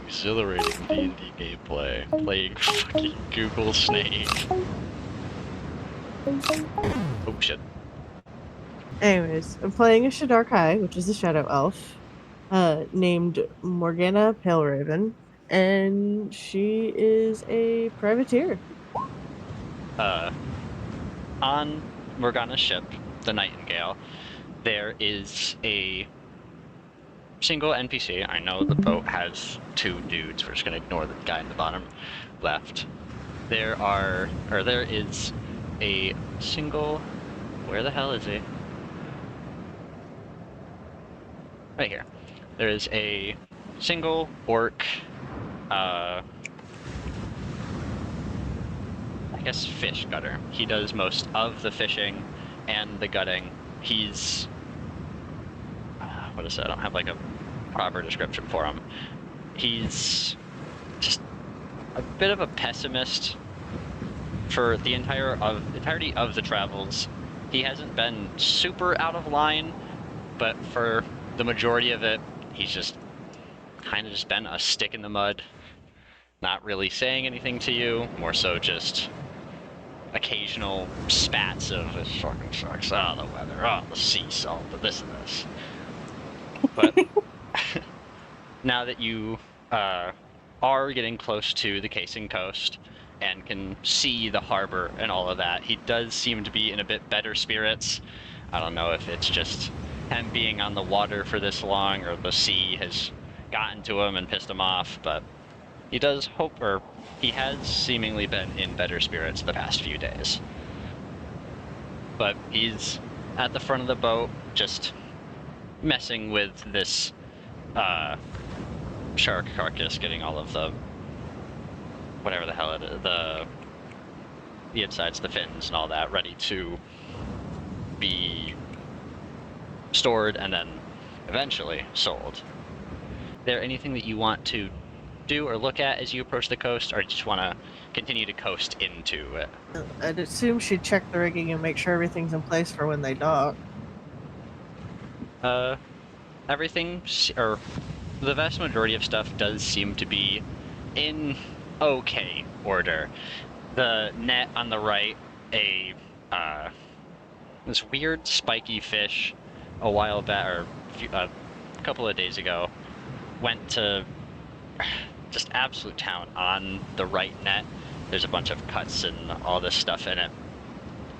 exhilarating D&D gameplay. Playing fucking Google Snake. Oh shit. Anyways, I'm playing a Shadarkai, which is a shadow elf, named Morgana Paleraven, and she is a privateer. On Morgana's ship, the Nightingale, there is a single NPC. I know the boat has two dudes. We're just gonna ignore the guy in the bottom left. There is a single... Where the hell is he? Right here. There is a single orc, I guess fish gutter. He does most of the fishing and the gutting. He's... what is it? I don't have like a proper description for him. He's just a bit of a pessimist for the entirety of the travels. He hasn't been super out of line, but for the majority of it, he's just kind of just been a stick in the mud, not really saying anything to you, more so just occasional spats of "this fucking sucks, oh the weather, oh the sea salt, this and this." But now that you are getting close to the Casing Coast and can see the harbor and all of that, he does seem to be in a bit better spirits. I don't know if it's just him being on the water for this long or the sea has gotten to him and pissed him off, but he does hope, or he has seemingly been in better spirits the past few days. But he's at the front of the boat, just messing with this shark carcass, getting all of the whatever the hell it is, the insides, the fins and all that ready to be stored and then eventually sold. Is there anything that you want to do or look at as you approach the coast, or just want to continue to coast into it? I'd assume she'd check the rigging and make sure everything's in place for when they dock. Everything, or the vast majority of stuff does seem to be in okay order. The net on the right, this weird spiky fish a while back, or a couple of days ago, went to just absolute town on the right net. There's a bunch of cuts and all this stuff in it.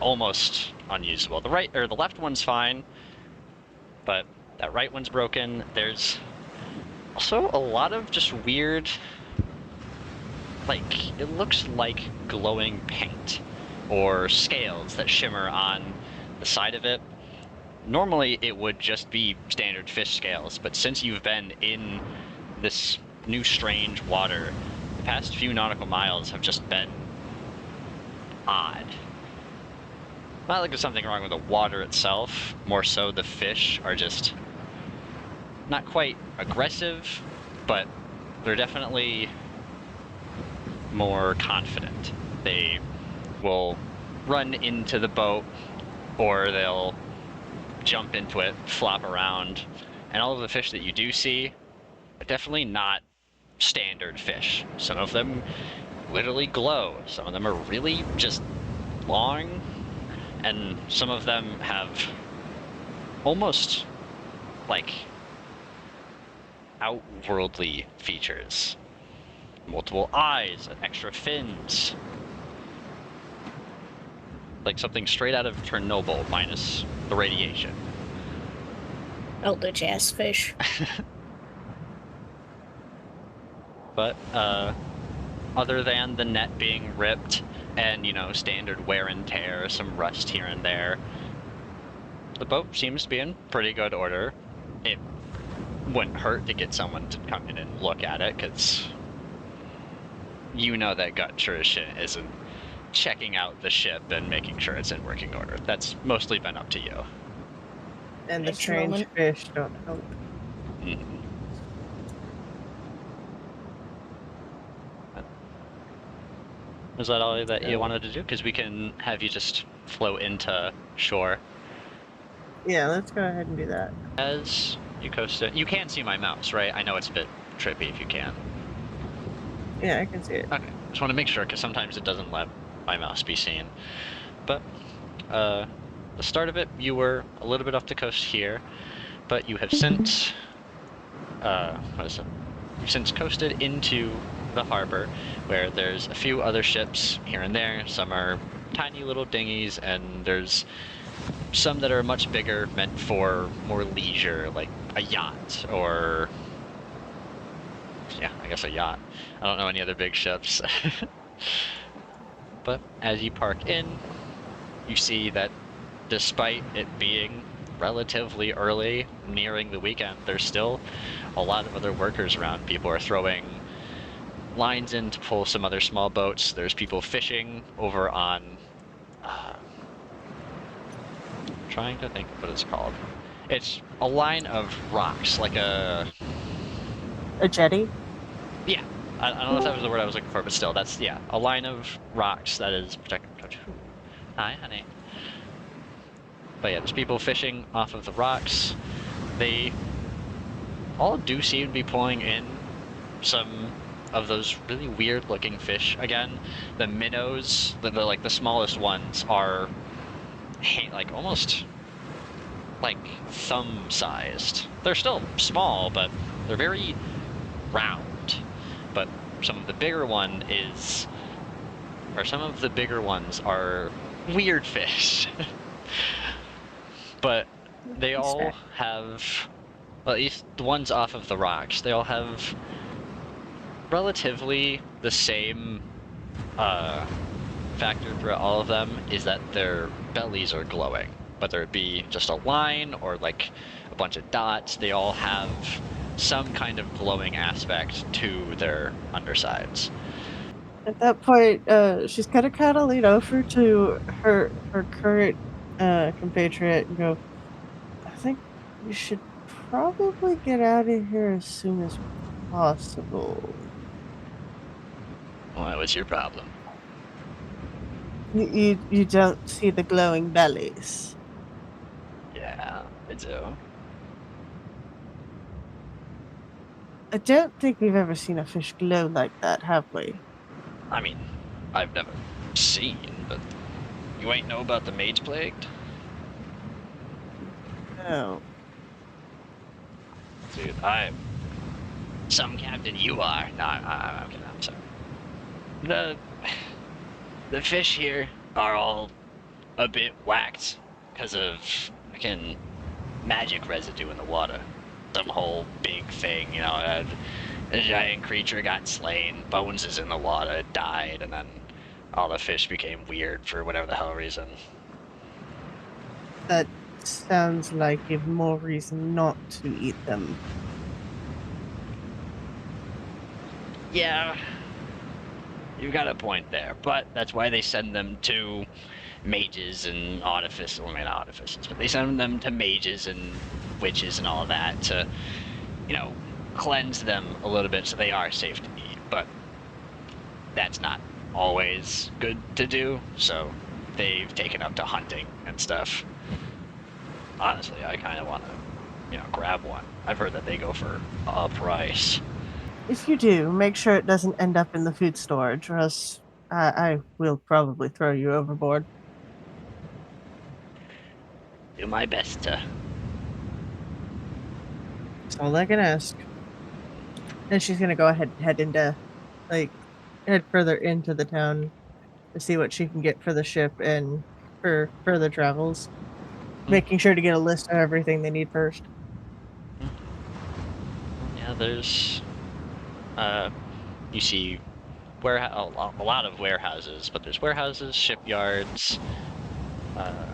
Almost unusable. The right, or the left one's fine, but that right one's broken. There's also a lot of just weird, like, it looks like glowing paint or scales that shimmer on the side of it. Normally it would just be standard fish scales, but since you've been in this new strange water, the past few nautical miles have just been odd. Not like there's something wrong with the water itself, more so the fish are just not quite aggressive, but they're definitely more confident. They will run into the boat, or they'll jump into it, flop around, and all of the fish that you do see are definitely not standard fish. Some of them literally glow, some of them are really just long, and some of them have almost like outworldly features. Multiple eyes, extra fins. Like something straight out of Chernobyl, minus the radiation. Eldritch ass fish. But, other than the net being ripped and, you know, standard wear and tear, some rust here and there, the boat seems to be in pretty good order. It wouldn't hurt to get someone to come in and look at it, because you know that gut tradition isn't checking out the ship and making sure it's in working order. That's mostly been up to you. And the Thanks, strange Merlin. fish don't help. Mm-hmm. Is that all that you wanted to do? Because we can have you just float into shore. Yeah, let's go ahead and do that. As you coast it, you can see my mouse, right? I know it's a bit trippy if you can. Yeah, I can see it. Okay, just want to make sure because sometimes it doesn't let my mouse be seen. But the start of it, you were a little bit off the coast here, but you have since what is it? You've since coasted into the harbor, where there's a few other ships here and there. Some are tiny little dinghies, and there's some that are much bigger, meant for more leisure, like a yacht or yeah, I guess a yacht. I don't know any other big ships. But as you park in, you see that despite it being relatively early, nearing the weekend, there's still a lot of other workers around. People are throwing lines in to pull some other small boats. There's people fishing over on. Trying to think of what it's called. It's a line of rocks, like a. A jetty? Yeah, I don't know if that was the word I was looking for, but still, that's yeah, a line of rocks that is protected. Hi, honey. But yeah, there's people fishing off of the rocks. They all do seem to be pulling in some of those really weird looking fish again. The minnows, the like the smallest ones are like almost like thumb sized. They're still small, but they're very round. But some of the bigger one is or some of the bigger ones are weird fish. But they all have, well, at least the ones off of the rocks, they all have relatively the same factor throughout all of them, is that their bellies are glowing. Whether it be just a line or like a bunch of dots, they all have some kind of glowing aspect to their undersides. At that point, she's gonna kind of lean over to her current compatriot and go, "I think we should probably get out of here as soon as possible." What was your problem? You don't see the glowing bellies. Yeah, I do. I don't think we've ever seen a fish glow like that, have we? I mean, I've never seen, but you ain't know about the mage plagued? No. Dude, I'm some captain you are. No, I'm kidding, I'm sorry. The the fish here are all a bit whacked because of fucking magic residue in the water. Some whole big thing, you know, a giant creature got slain, bones is in the water, it died, and then all the fish became weird for whatever the hell reason. That sounds like you've more reason not to eat them. Yeah, you've got a point there, but that's why they send them to mages and artificers, well, maybe not artificers, but they send them to mages and witches and all that to, you know, cleanse them a little bit so they are safe to eat. But that's not always good to do, so they've taken up to hunting and stuff. Honestly, I kind of want to, you know, grab one. I've heard that they go for a price. If you do, make sure it doesn't end up in the food storage, or else I will probably throw you overboard. Do my best to. That's all I can ask. And she's gonna go ahead and head into, like, head further into the town to see what she can get for the ship and for further travels. Making sure to get a list of everything they need first. Yeah, there's you see a lot of warehouses, but there's warehouses, shipyards, uh,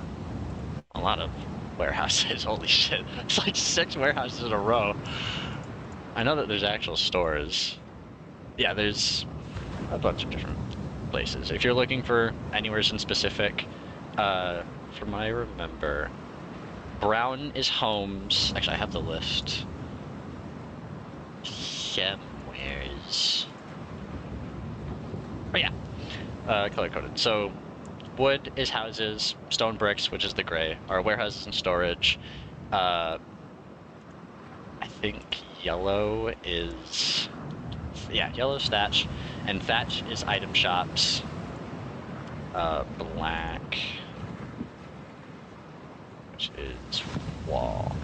a lot of warehouses. Holy shit, it's like 6 warehouses in a row. I know that there's actual stores. Yeah, there's a bunch of different places. If you're looking for anywhere in specific, from what I remember, Brown is homes. Actually, I have the list. Somewheres. Oh yeah, color coded. So wood is houses, stone bricks, which is the gray, are warehouses and storage. I think yellow is, yeah, yellow thatch, And thatch is item shops. Black, which is wall.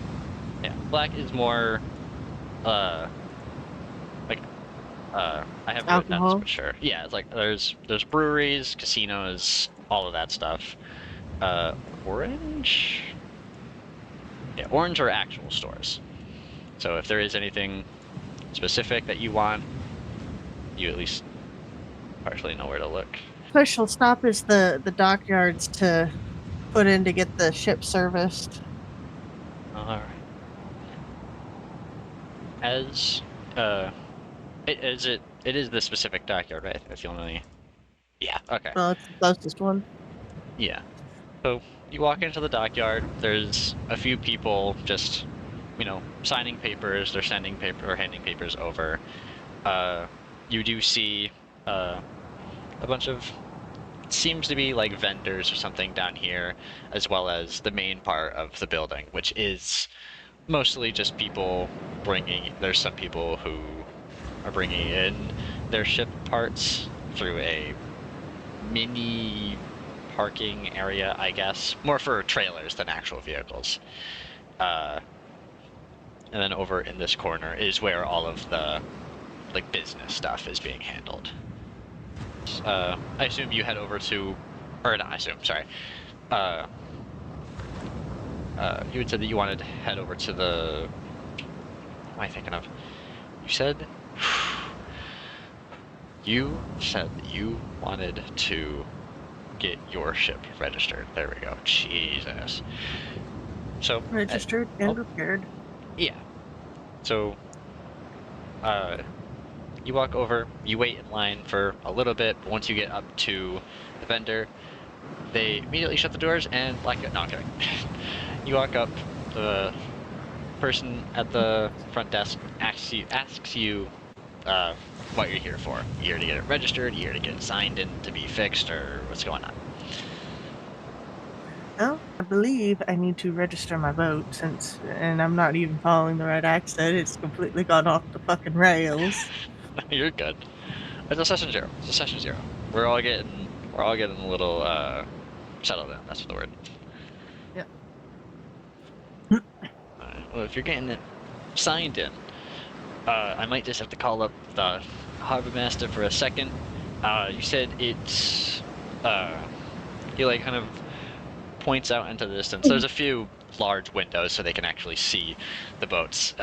Yeah, black is more, like, I have it written down Alcohol. but sure. Yeah, it's like there's breweries, casinos, all of that stuff. Orange? Yeah, orange are actual stores. So if there is anything specific that you want, you at least partially know where to look. Special stop is the dockyards to put in to get the ship serviced. All right. As it is the specific dockyard, right? That's the only. Yeah. Okay. Well, it's the closest one. Yeah. So you walk into the dockyard. There's a few people just, signing papers. They're sending paper or handing papers over. You do see a bunch of seems to be like vendors or something down here, as well as the main part of the building, which is mostly just people bringing. There's some people who are bringing in their ship parts through a mini parking area, I guess, more for trailers than actual vehicles. And then over in this corner is where all of the business stuff is being handled. I assume you head over to, or not I assume, sorry. You had said that you wanted to head over to the, what am I thinking of? You said that you wanted to get your ship registered. There we go. Jesus. So Registered and repaired. Yeah. So you walk over, you wait in line for a little bit, but once you get up to the vendor, they immediately shut the doors and lock it. No, I'm kidding. You walk up, the person at the front desk asks you what you're here for. You here to get it registered, you here to get it signed in to be fixed, or what's going on? Well, I believe I need to register my boat and I'm not even following the right accent. It's completely gone off the fucking rails. You're good. It's a session zero. It's a session zero. We're all getting a little settled in. That's the word. Yeah. Well, if you're getting it signed in, I might just have to call up the harbor master for a second. You said it's he kind of points out into the distance. There's a few large windows so they can actually see the boats.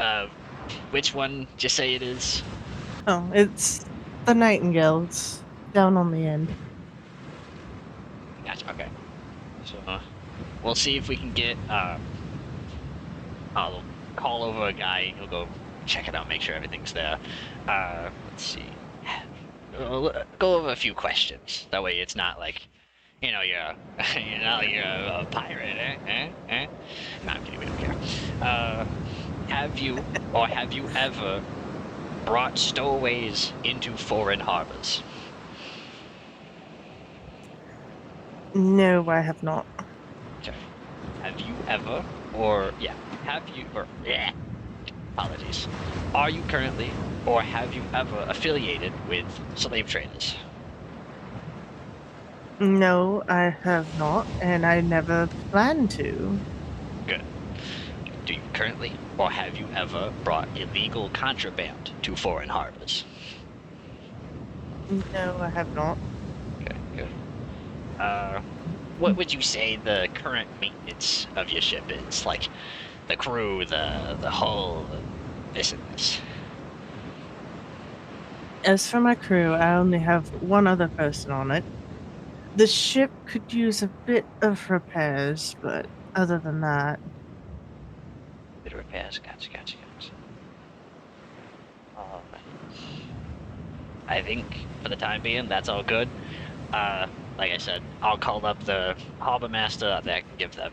Which one did you say it is? Oh, it's the Nightingale. It's down on the end. Gotcha. Okay. So we'll see if we can get. I'll call over a guy. He'll go check it out, make sure everything's there. Let's see. We'll go over a few questions. That way, it's not like, you're you're a pirate, eh? No, I'm kidding. We don't care. Have you ever brought stowaways into foreign harbors? No, I have not. Okay. Have you ever, apologies. Are you currently, or have you ever affiliated with slave traders? No, I have not, and I never plan to. Good. Do you currently, or have you ever brought illegal contraband to foreign harbors? No, I have not. Okay, good. What would you say the current maintenance of your ship is? Like, the crew, the hull, this and this. As for my crew, I only have one other person on it. The ship could use a bit of repairs, but other than that. Bit of repairs, gotcha. I think for the time being, that's all good. Like I said, I'll call up the harbor master. That can give them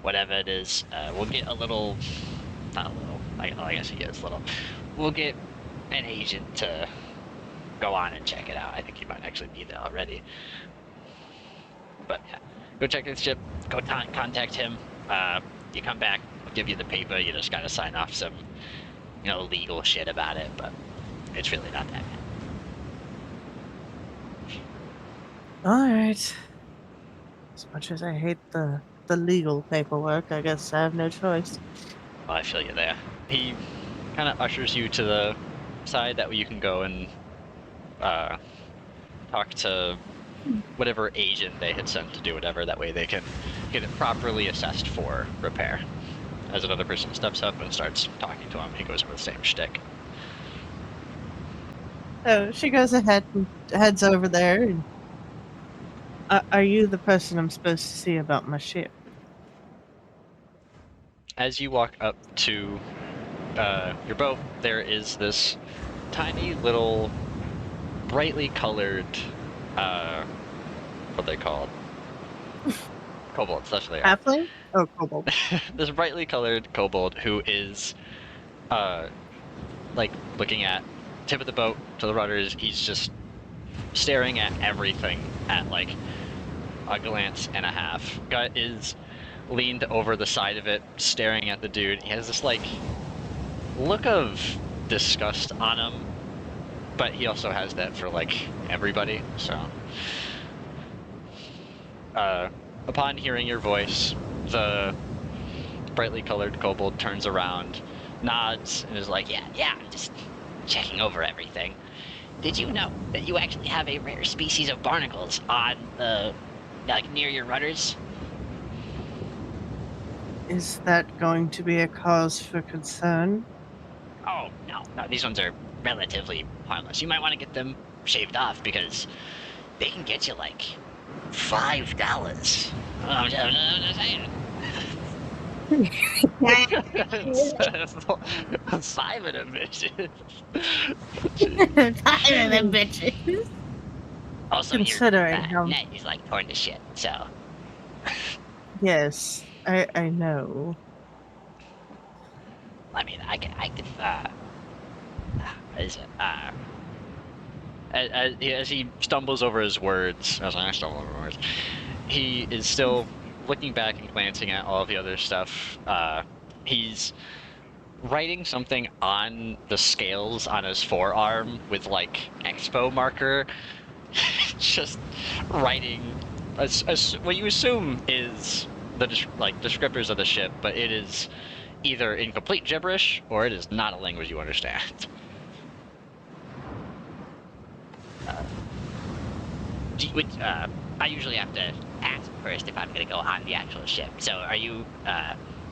whatever it is. We'll get a little, not a little. I guess he is little. We'll get an agent to go on and check it out. I think he might actually be there already. But yeah, go check this ship. Go contact him. You come back. I'll give you the paper. You just gotta sign off some, legal shit about it. But it's really not that bad. All right. As much as I hate the legal paperwork, I guess I have no choice. Oh, I feel you there. He kind of ushers you to the side that way you can go and uh, talk to whatever agent they had sent to do whatever. That way they can get it properly assessed for repair. As another person steps up and starts talking to him, he goes over the same shtick. So she goes ahead and heads over there. And, are you the person I'm supposed to see about my ship? As you walk up to your boat, there is this tiny little brightly colored what they called kobolds. That's what they are. Halfling? Oh, kobold. This brightly colored kobold who is like looking at tip of the boat to the rudders. He's just staring at everything at like a glance and a half. Gut is leaned over the side of it, staring at the dude. He has this like look of disgust on him, but he also has that for like everybody. So upon hearing your voice, the brightly colored kobold turns around, nods, and is like, yeah, I'm just checking over everything. Did you know that you actually have a rare species of barnacles on the, like, near your rudders? Is that going to be a cause for concern? Oh, no, these ones are relatively harmless. You might want to get them shaved off because they can get you like $5. I'm just saying. Five of them bitches. Tired of them bitches. Also, Considering your how net is like torn to shit, so. yes, I know. I mean, I could, what is it? As he stumbles over his words, as I stumble over words, he is still looking back and glancing at all of the other stuff. He's writing something on the scales on his forearm with like expo marker, just writing what you assume is the descriptors of the ship, but it is either in complete gibberish or it is not a language you understand. I usually have to ask first if I'm going to go on the actual ship. So are you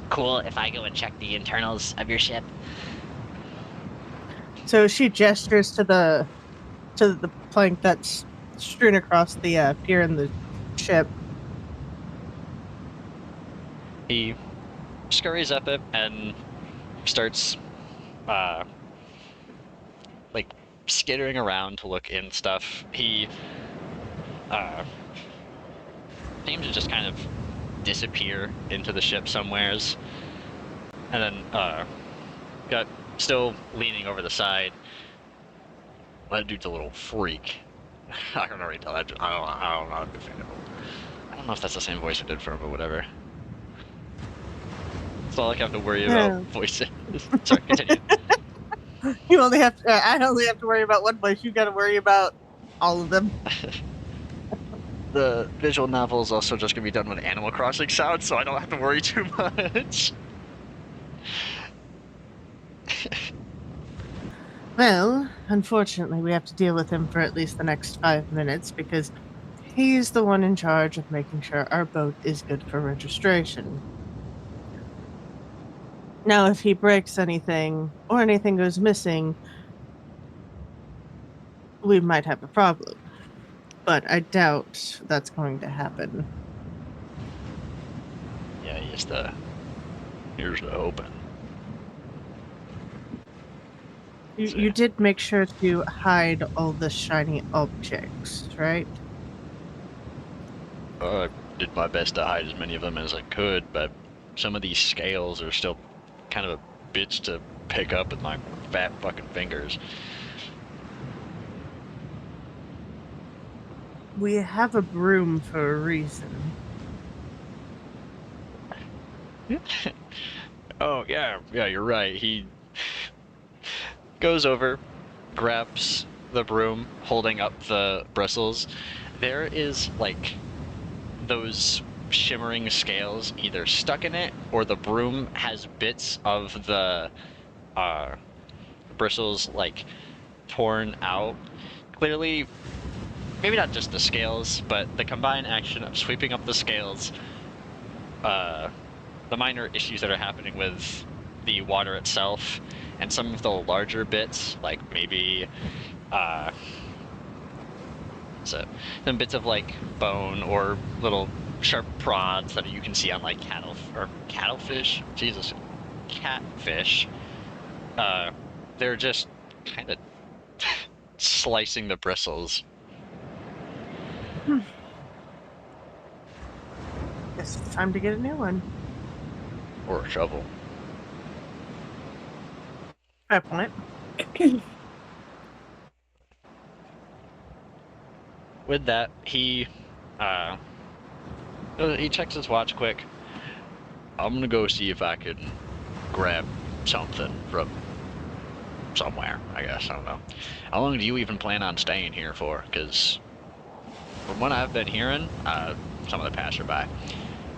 cool if I go and check the internals of your ship? So she gestures to the plank that's strewn across the pier in the ship. He scurries up it and starts like skittering around to look in stuff. He seems to just kind of disappear into the ship somewheres, and then got still leaning over the side. That dude's a little freak. I can already tell that. I don't know. I'm a fan of him. I don't know if that's the same voice I did for him, but whatever. That's all I have to worry about. Voices. Sorry, continue. You only have to, I only have to worry about one voice. You got to worry about all of them. The visual novel is also just gonna be done with Animal Crossing sounds, so I don't have to worry too much. Well, unfortunately, we have to deal with him for at least the next 5 minutes because he's the one in charge of making sure our boat is good for registration. Now, if he breaks anything or anything goes missing, we might have a problem. But I doubt that's going to happen. Yeah, here's the open. You did make sure to hide all the shiny objects, right? I did my best to hide as many of them as I could, but some of these scales are still kind of a bitch to pick up with my fat fucking fingers. We have a broom for a reason. Oh, yeah, you're right. He goes over, grabs the broom, holding up the bristles, there is like those shimmering scales either stuck in it or the broom has bits of the uh, bristles like torn out. Clearly, maybe not just the scales, but the combined action of sweeping up the scales, the minor issues that are happening with the water itself, and some of the larger bits, like maybe so some bits of like bone or little sharp prods that you can see on like cattlefish. Jesus, catfish. They're just kind of slicing the bristles. Guess it's time to get a new one. Or a shovel. Fair point. With that, he checks his watch quick. I'm gonna go see if I can grab something from somewhere, I guess. I don't know. How long do you even plan on staying here for? Because from what I've been hearing, some of the passerby,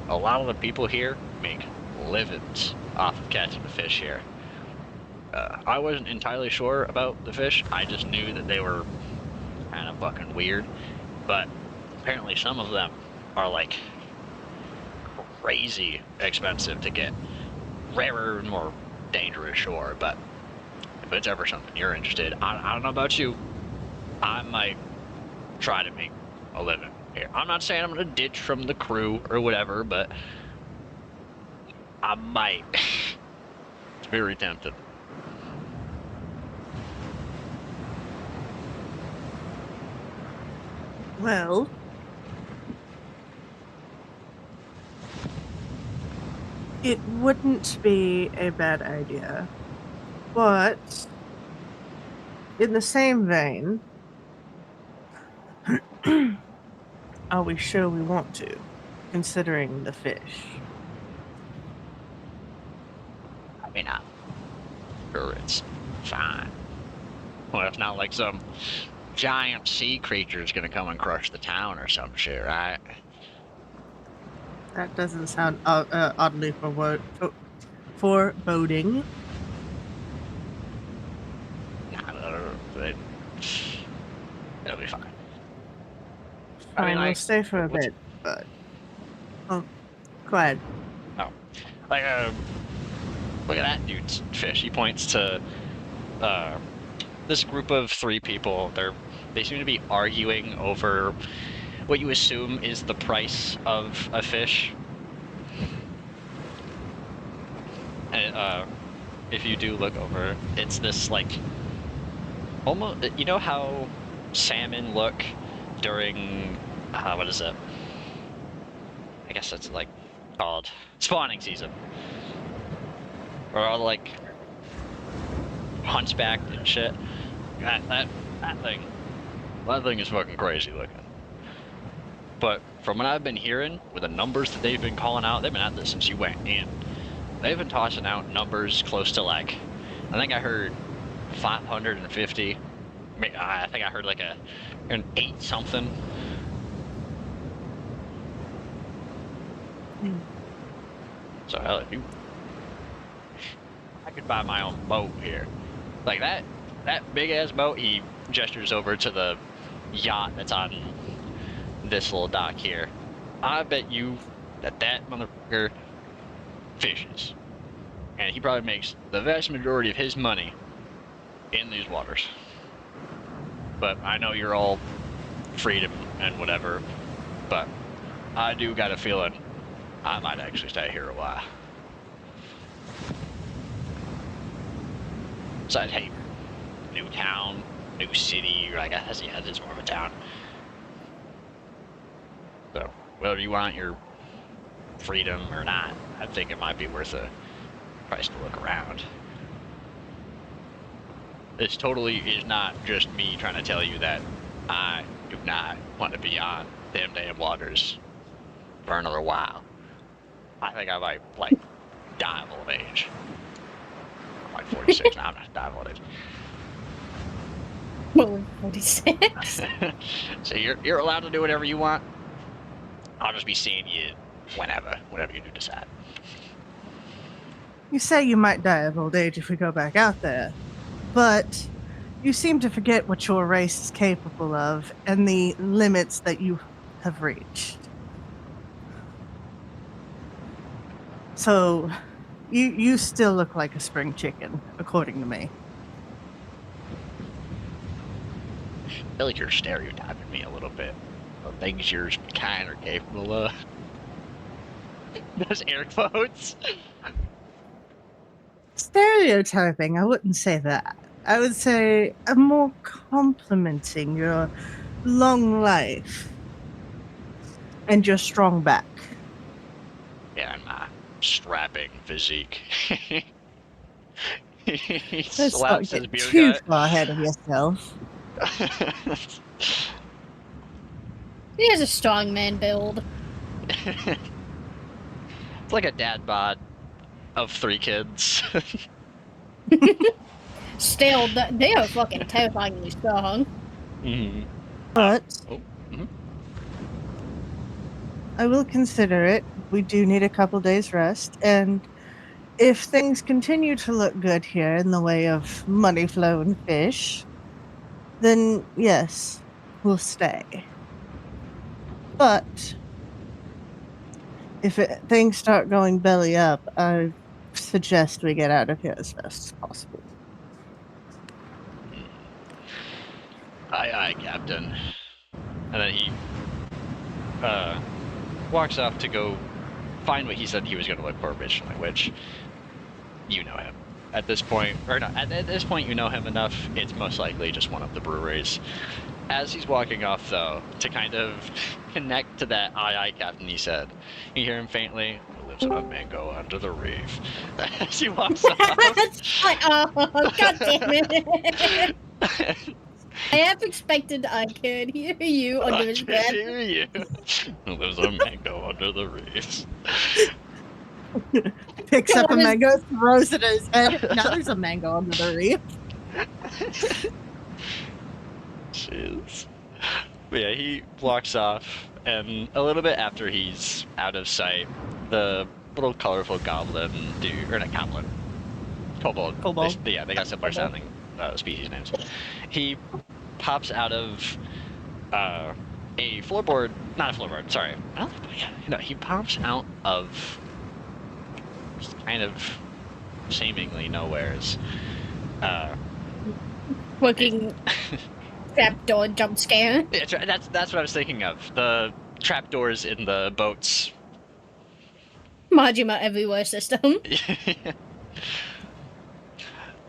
a lot of the people here make livings off of catching the fish here. I wasn't entirely sure about the fish. I just knew that they were kind of fucking weird. But apparently some of them are like crazy expensive to get. Rarer and more dangerous, sure, but if it's ever something you're interested, I don't know about you, I might try to make a living here. I'm not saying I'm gonna ditch from the crew or whatever, but I might. It's very tempting. Well, it wouldn't be a bad idea. But in the same vein, are we sure we want to, considering the fish? I mean, I'm sure it's fine. Well, it's not like some giant sea creature is gonna come and crush the town or some shit, right? That doesn't sound oddly foreboding. It'll be fine. I I mean, mean, we'll like, stay for a bit, but oh, go ahead. oh, like, look at that dude's fish. He points to this group of three people. They seem to be arguing over what you assume is the price of a fish. And if you do look over, it's this like almost, you know how salmon look during what is it? I guess that's like called spawning season, or all like hunchback and shit. That thing, that thing is fucking crazy looking. But from what I've been hearing, with the numbers that they've been calling out, they've been at this since you went in. They've been tossing out numbers close to like, I think I heard 550. I think I heard like an 8 something. So hell, if you, I could buy my own boat here, like that big ass boat. He gestures over to the yacht that's on this little dock here. I bet you that motherfucker fishes, and he probably makes the vast majority of his money in these waters. But I know you're all freedom and whatever, but I do got a feeling I might actually stay here a while. Besides, hey, new town, new city, or I guess, yeah, it is more of a town. So, whether you want your freedom or not, I think it might be worth a price to look around. This totally is not just me trying to tell you that I do not want to be on them damn waters for another while. I think I might, like, die of old age. I'm like 46 now, I'm not dying of old age. 46. So you're allowed to do whatever you want. I'll just be seeing you whenever you do decide. You say you might die of old age if we go back out there, but you seem to forget what your race is capable of and the limits that you have reached. So, you still look like a spring chicken, according to me. I feel like you're stereotyping me a little bit. The things you're kind or capable of. Those air quotes. Stereotyping, I wouldn't say that. I would say I'm more complimenting your long life and your strong back. Yeah, and my strapping physique. He Let's not slaps get his beer too gut. far ahead of yourself. He has a strong man build. It's like a dad bod of 3 kids. Still, they are fucking terrifyingly strong. Mm-hmm. But Mm-hmm. I will consider it. We do need a couple days rest, and if things continue to look good here in the way of money flow and fish, then yes, we'll stay. But if things start going belly up, I suggest we get out of here as fast as possible. Aye, aye, Captain. And then he walks off to go find what he said he was going to look for originally, which you know him. At this point, or not, at this point you know him enough, it's most likely just one of the breweries. As he's walking off, though, to kind of connect to that aye, aye, Captain he said, you hear him faintly, who lives in a mango under the reef. As he walks off. Oh, god damn it. I have expected I could hear you under his breath. hear you. Who lives in a mango under the reef. Picks up a mango, throws it at his head. Now there's a mango under the reef. Jeez. But yeah, he walks off, and a little bit after he's out of sight, the little colorful goblin dude, or not goblin, kobold. Kobold. They got similar sounding species names. He pops out of a floorboard, not a floorboard, sorry. He pops out of kind of seemingly nowheres. Fucking trapdoor jump scare. Yeah, that's what I was thinking of. The trapdoors in the boats. Majima everywhere system.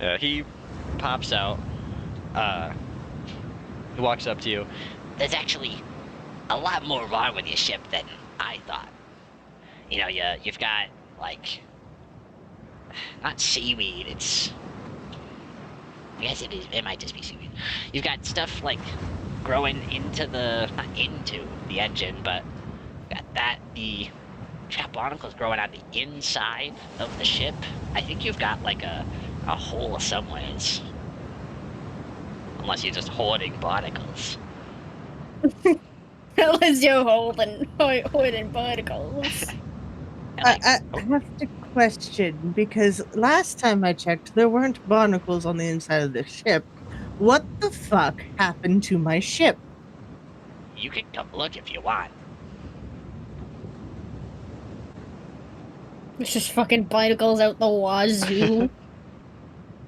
Yeah, he pops out. He walks up to you. There's actually a lot more wrong with your ship than I thought. You know, you've got, like, not seaweed, it's... I guess it might just be seaweed. You've got stuff, like, growing into the... not into the engine, but got that, the trap barnacles growing on the inside of the ship. I think you've got, like, a hole somewheres. Unless you're just hoarding barnacles. That was your holding particles. I have to question, because last time I checked, there weren't barnacles on the inside of the ship. What the fuck happened to my ship? You can come look if you want. It's just fucking particles out the wazoo.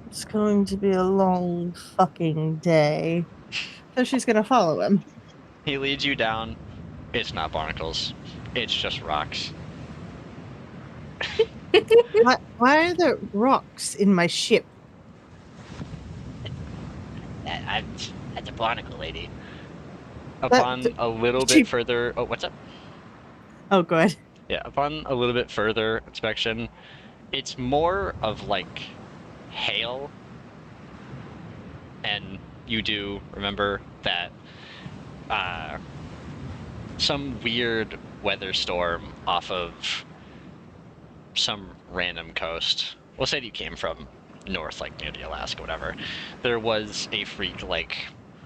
It's going to be a long fucking day. So she's gonna follow him. He leads you down. It's not barnacles. It's just rocks. Why are there rocks in my ship? That's a barnacle lady. Upon a little bit further... Oh, what's up? Oh, good. Yeah, upon a little bit further inspection, it's more of, like, hail. And you do remember that some weird weather storm off of some random coast. We'll say that you came from north, like near the Alaska, whatever. There was a freak, like,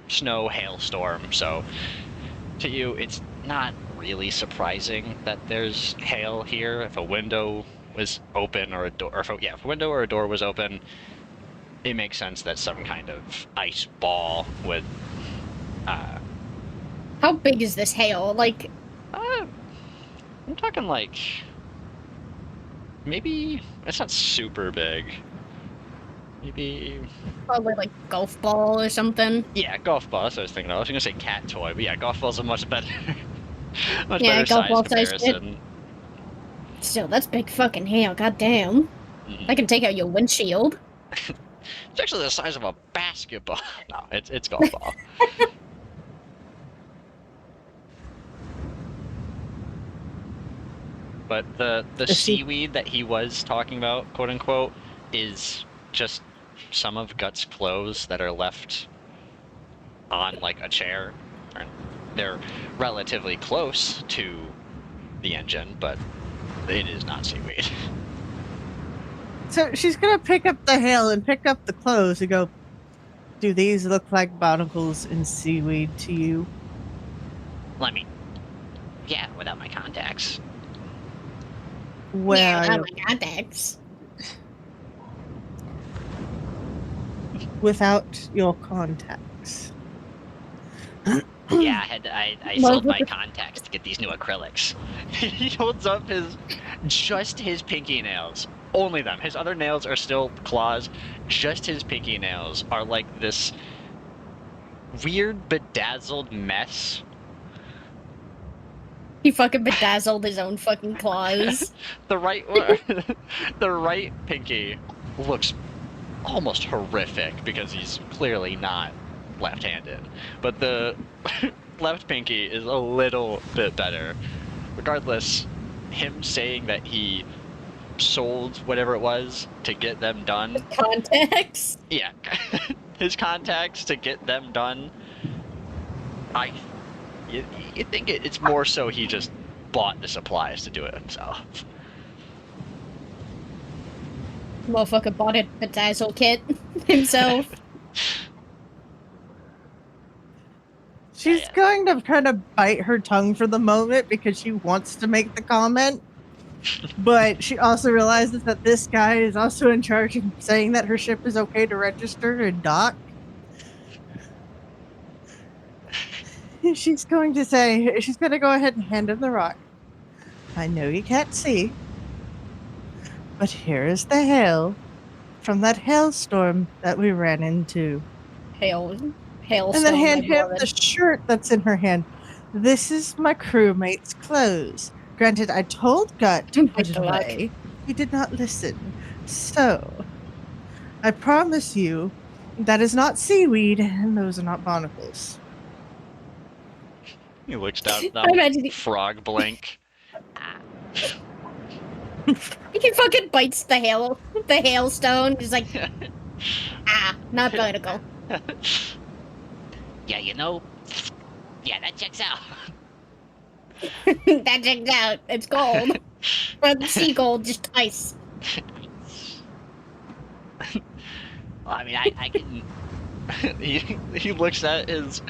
snow, hailstorm, so to you, it's not really surprising that there's hail here. If a window was open or a door, or if a window or a door was open, it makes sense that some kind of ice ball would. How big is this hail? Like, I'm talking like maybe it's not super big. Maybe probably like golf ball or something. yeah, golf ball. That's what I was thinking of. I was gonna say cat toy, but yeah, golf ball's a much better, much Yeah, better golf size ball size shit. comparison. Still, that's big fucking hail. Goddamn. Mhm. I can take out your windshield. It's actually the size of a basketball. No, it's golf ball. But the seaweed that he was talking about, quote unquote, is just some of Gut's clothes that are left on like a chair. And they're relatively close to the engine, but it is not seaweed. So she's gonna pick up the hail and pick up the clothes and go, do these look like barnacles and seaweed to you? Let me. Yeah, without my contacts. Well, Yeah, my contacts. without your contacts. Yeah, I sold my contacts to get these new acrylics. He holds up just his pinky nails. Only them. His other nails are still claws. Just his pinky nails are like this weird bedazzled mess. He fucking bedazzled his own fucking claws. The right the right pinky looks almost horrific because he's clearly not left-handed. But the left pinky is a little bit better. Regardless, him saying that he sold whatever it was to get them done. Contacts? Yeah. His contacts to get them done. You think it's more so he just bought the supplies to do it himself. Motherfucker bought a bedazzle kit himself. She's Yeah. going to kind of bite her tongue for the moment because she wants to make the comment. But she also realizes that this guy is also in charge of saying that her ship is okay to register and dock. She's going to go ahead and hand him the rock. I know you can't see, but here is the hail from that hailstorm that we ran into. Hailstone. And then hand my him beloved. the shirt that's in her hand. This is my crewmate's clothes. Granted, I told Gut to put it Good luck. away. He did not listen. So, I promise you, that is not seaweed, and those are not barnacles. He looks down at I imagine them, frog blink. He fucking bites the hailstone. He's like, not vertical. Yeah, yeah, that checks out. That checks out. It's gold. But sea gold, just ice. Well, I mean, I can. He looks at his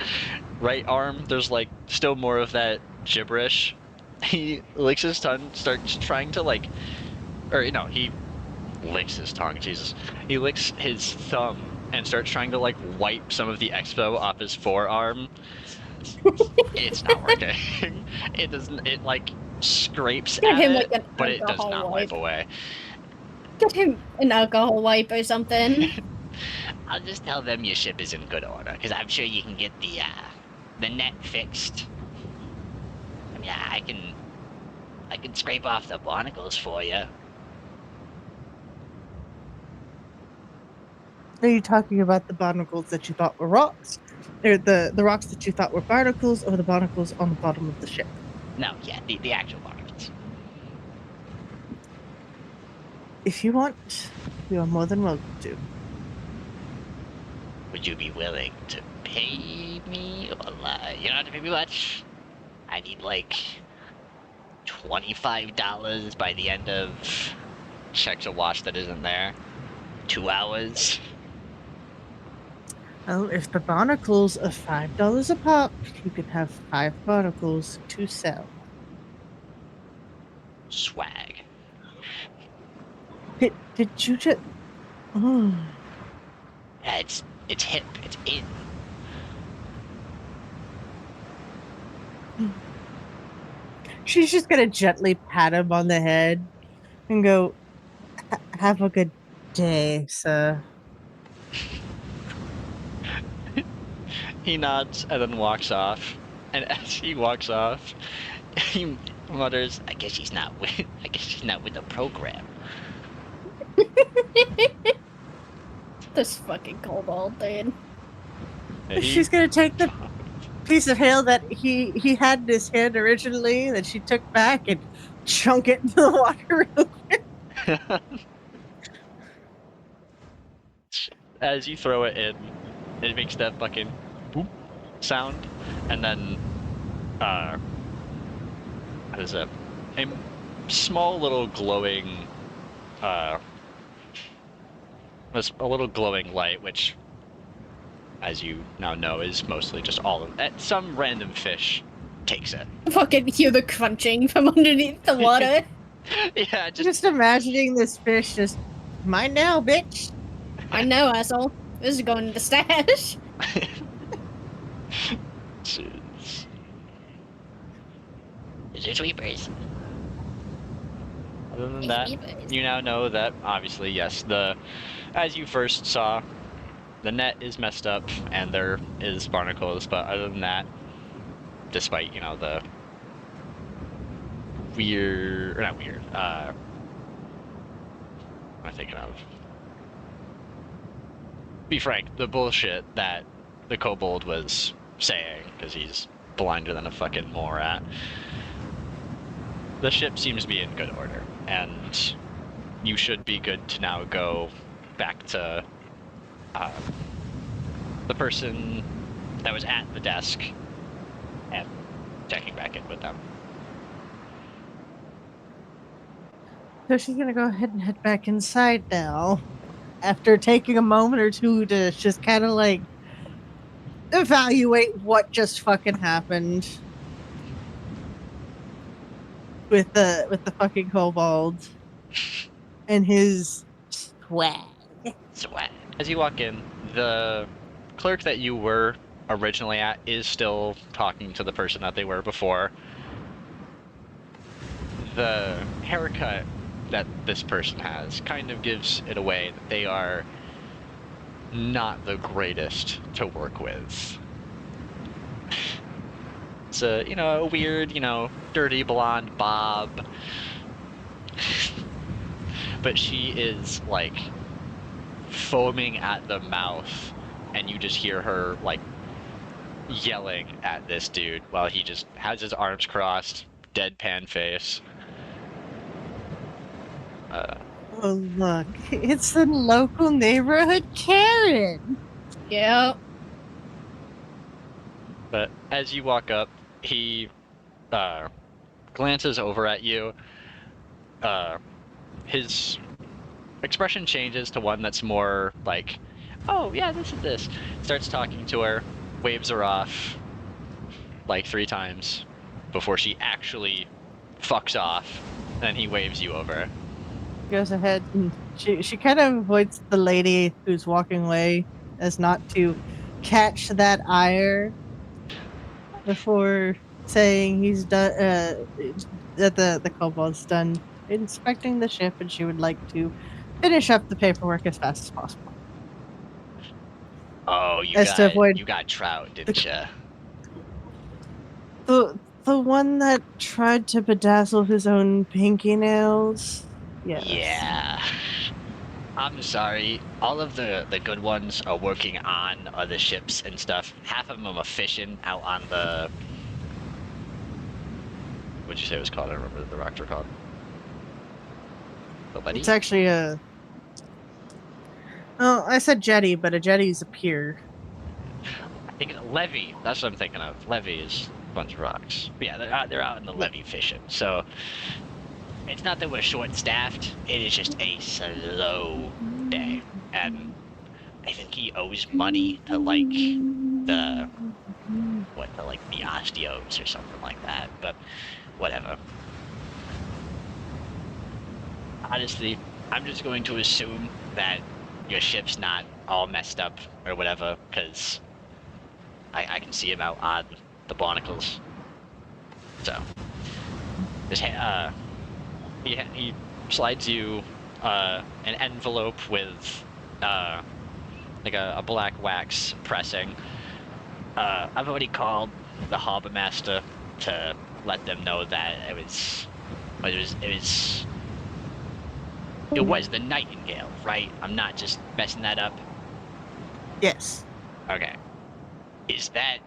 right arm. There's like still more of that gibberish. He licks his tongue, starts trying to like, or no, he licks his tongue. Jesus, he licks his thumb and starts trying to like wipe some of the expo off his forearm. It's not working. It doesn't. It like scrapes Get at him, it, like, an but it does alcohol not wipe wipe. away. Get him an alcohol wipe or something. I'll just tell them your ship is in good order, because I'm sure you can get the net fixed. I mean, I can scrape off the barnacles for you. Are you talking about the barnacles that you thought were rocks? Or the rocks that you thought were barnacles, or the barnacles on the bottom of the ship? No, yeah, the actual barnacles. If you want, you are more than welcome to. Would you be willing to pay me? Or, you don't have to pay me much. I need like $25 by the end of checks a watch that isn't there. 2 hours. Well, if the barnacles are $5 a pop, you can have 5 barnacles to sell. Swag. Did you just? Oh. Yeah, it's hip. It's in. She's just gonna gently pat him on the head and go, "Have a good day, sir." He nods and then walks off. And as he walks off, he mutters, "I guess she's not with. I guess she's not with the program." This fucking kobold, dude. And She's gonna take the piece of hail that he had in his hand originally that she took back and chunk it into the water real quick. As you throw it in, it makes that fucking boop sound, and then what is it? A small little glowing a little glowing light, which, as you now know, is mostly just all of it. Some random fish takes it. Fucking hear the crunching from underneath the water. Yeah, Just imagining this fish just, mine now, bitch. I know, asshole. This is going to the stash. Jeez. They're sweepers. Other than that, you now know that obviously, yes, as you first saw, the net is messed up and there is barnacles, but other than that, despite, the weird, or not weird, what am I thinking of? Be frank, the bullshit that the kobold was saying, because he's blinder than a fucking morat. The ship seems to be in good order, and you should be good to now go back to the person that was at the desk and checking back in with them. So she's gonna go ahead and head back inside now, after taking a moment or two to just kind of like evaluate what just fucking happened with the fucking kobold and his swag. Swag. As you walk in, the clerk that you were originally at is still talking to the person that they were before. The haircut that this person has kind of gives it away that they are not the greatest to work with. It's a weird, dirty blonde bob. But she is, like, foaming at the mouth, and you just hear her, like, yelling at this dude while he just has his arms crossed, deadpan face. Oh look, it's the local neighborhood Karen. Yep. But as you walk up, he glances over at you. His expression changes to one that's more like, "Oh yeah, this is this." Starts talking to her, waves her off like 3 times before she actually fucks off. Then he waves you over. Goes ahead and she kind of avoids the lady who's walking away as not to catch that ire before saying he's done that the kobold's done inspecting the ship and she would like to finish up the paperwork as fast as possible. Oh, you got trout, didn't you? The one that tried to bedazzle his own pinky nails. Yes. Yeah. I'm sorry. All of the good ones are working on other ships and stuff. Half of them are fishing out on the... What'd you say it was called? I don't remember what the rocks were called. Nobody? It's actually a... Oh, I said jetty, but a jetty is a pier. I think levee. That's what I'm thinking of. Levee is a bunch of rocks. But yeah, they're out in the levee fishing. So it's not that we're short-staffed. It is just a slow day. And I think he owes money to like the Osteos or something like that. But whatever. Honestly, I'm just going to assume that your ship's not all messed up or whatever, because I can see him out on the barnacles. So, just he slides you an envelope with like a black wax pressing. I've already called the harbor master to let them know that it was the Nightingale, right? I'm not just messing that up. Yes. Okay. Is that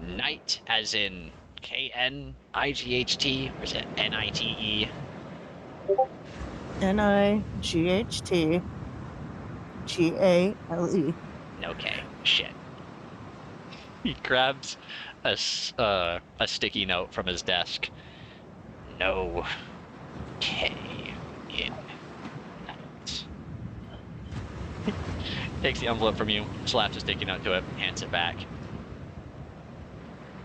Night as in K-N-I-G-H-T, or is it N-I-T-E? Night-Gale-E. Okay, shit. He grabs a sticky note from his desk. No K in night. Takes the envelope from you, slaps a sticky note to it, hands it back.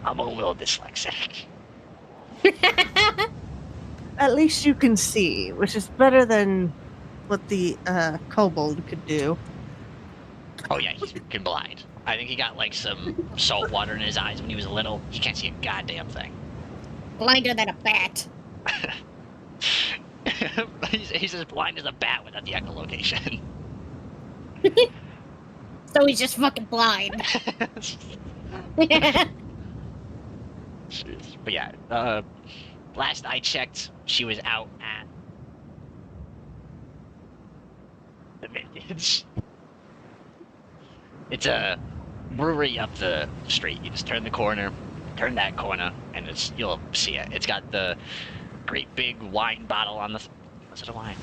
I'm a little dyslexic. At least you can see, which is better than what the kobold could do. Oh yeah, he's fucking blind. I think he got like some salt water in his eyes when he was little. He can't see a goddamn thing. Blinder than a bat. he's as blind as a bat without the echolocation. So he's just fucking blind. Jeez. But yeah, last I checked, she was out at the Vintage. It's a brewery up the street. You just turn that corner, and you'll see it. It's got the great big wine bottle on the. Was it a wine?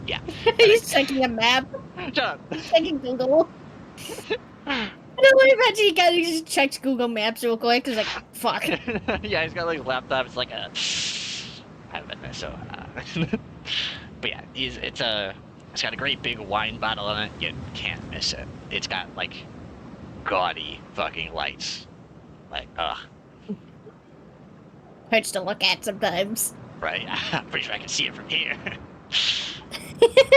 Yeah. He's checking a map. Shut up. He's checking Google. I don't imagine he kind of just checks Google Maps real quick. He's like, fuck. Yeah, he's got like a laptop. It's like a. I haven't been there, so. But yeah, it's got a great big wine bottle on it. You can't miss it. It's got like gaudy fucking lights. Like, ugh. Hurts to look at sometimes. Right. I'm pretty sure I can see it from here.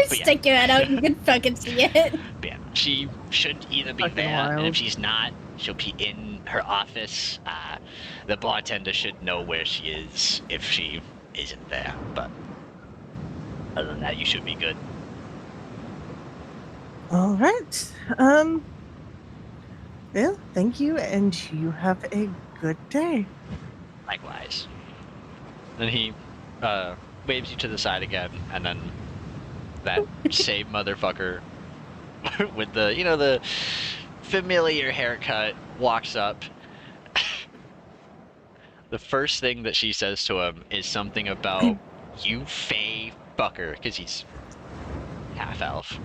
Stick your head out and you can fucking see it. But yeah, she should either be Fucking there, and wild. if she's not, she'll be in her office. The bartender should know where she is if she isn't there. But other than that, you should be good. All right. Well, thank you, and you have a good day. Likewise. Then he waves you to the side again, and then that same motherfucker with the familiar haircut walks up. The first thing that she says to him is something about you fey fucker, because he's half elf.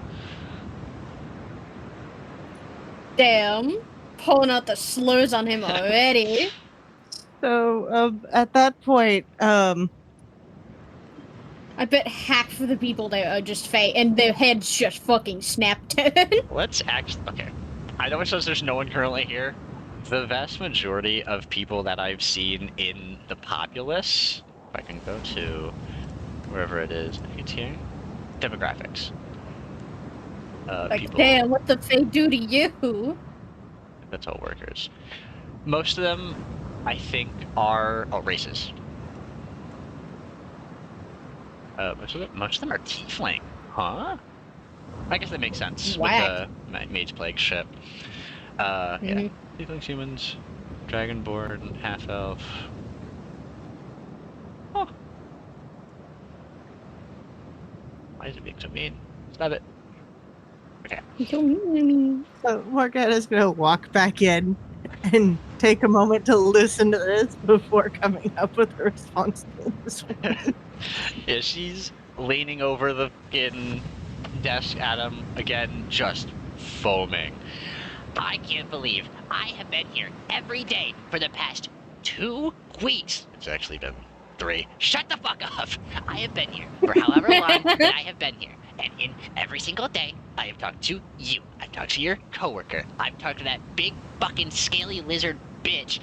Damn. Pulling out the slurs on him already. So, at that point, I bet half of the people there are just fake and their heads just fucking snapped in. Let's actually. Okay. I know it says there's no one currently here. The vast majority of people that I've seen in the populace, if I can go to wherever it is, I think it's here. Demographics. Like, People, damn, what the fake do to you? that's all workers. Most of them, I think, are races. Most of them are tiefling, huh? I guess that makes sense Whack. with the Mage Plague ship. Yeah, tieflings, humans, dragonborn, half elf. Oh, why is it being so mean? Stop it. Okay. so Morgana's going to walk back in and take a moment to listen to this before coming up with a response to this one. Yeah, she's leaning over the fucking desk at him again, just foaming. I can't believe I have been here every day for the past 2 weeks. It's actually been 3. Shut the fuck up! I have been here for however long that I have been here, And in every single day, I have talked to you. I've talked to your coworker. I've talked to that big fucking scaly lizard bitch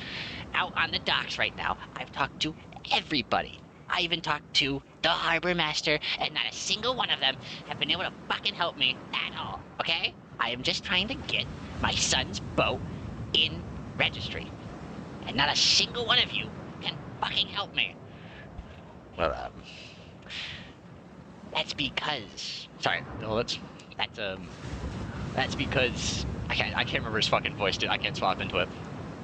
out on the docks right now. I've talked to everybody. I even talked to the harbor master, and not a single one of them have been able to fucking help me at all, okay? I am just trying to get my son's boat in registry. And not a single one of you can fucking help me. Well, that's because... Sorry, well, that's because I can't remember his fucking voice, dude. I can't swap into it.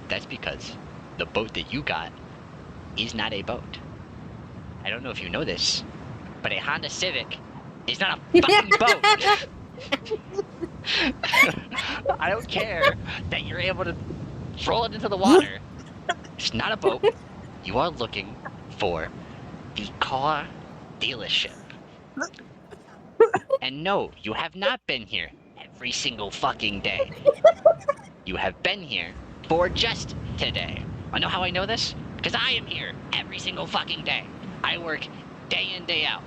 That's because the boat that you got is not a boat. I don't know if you know this, but a Honda Civic is not a fucking boat. I don't care that you're able to roll it into the water. It's not a boat. You are looking for the car dealership. And no, you have not been here every single fucking day. You have been here for just today. I know how I know this? Because I am here every single fucking day. I work day in, day out.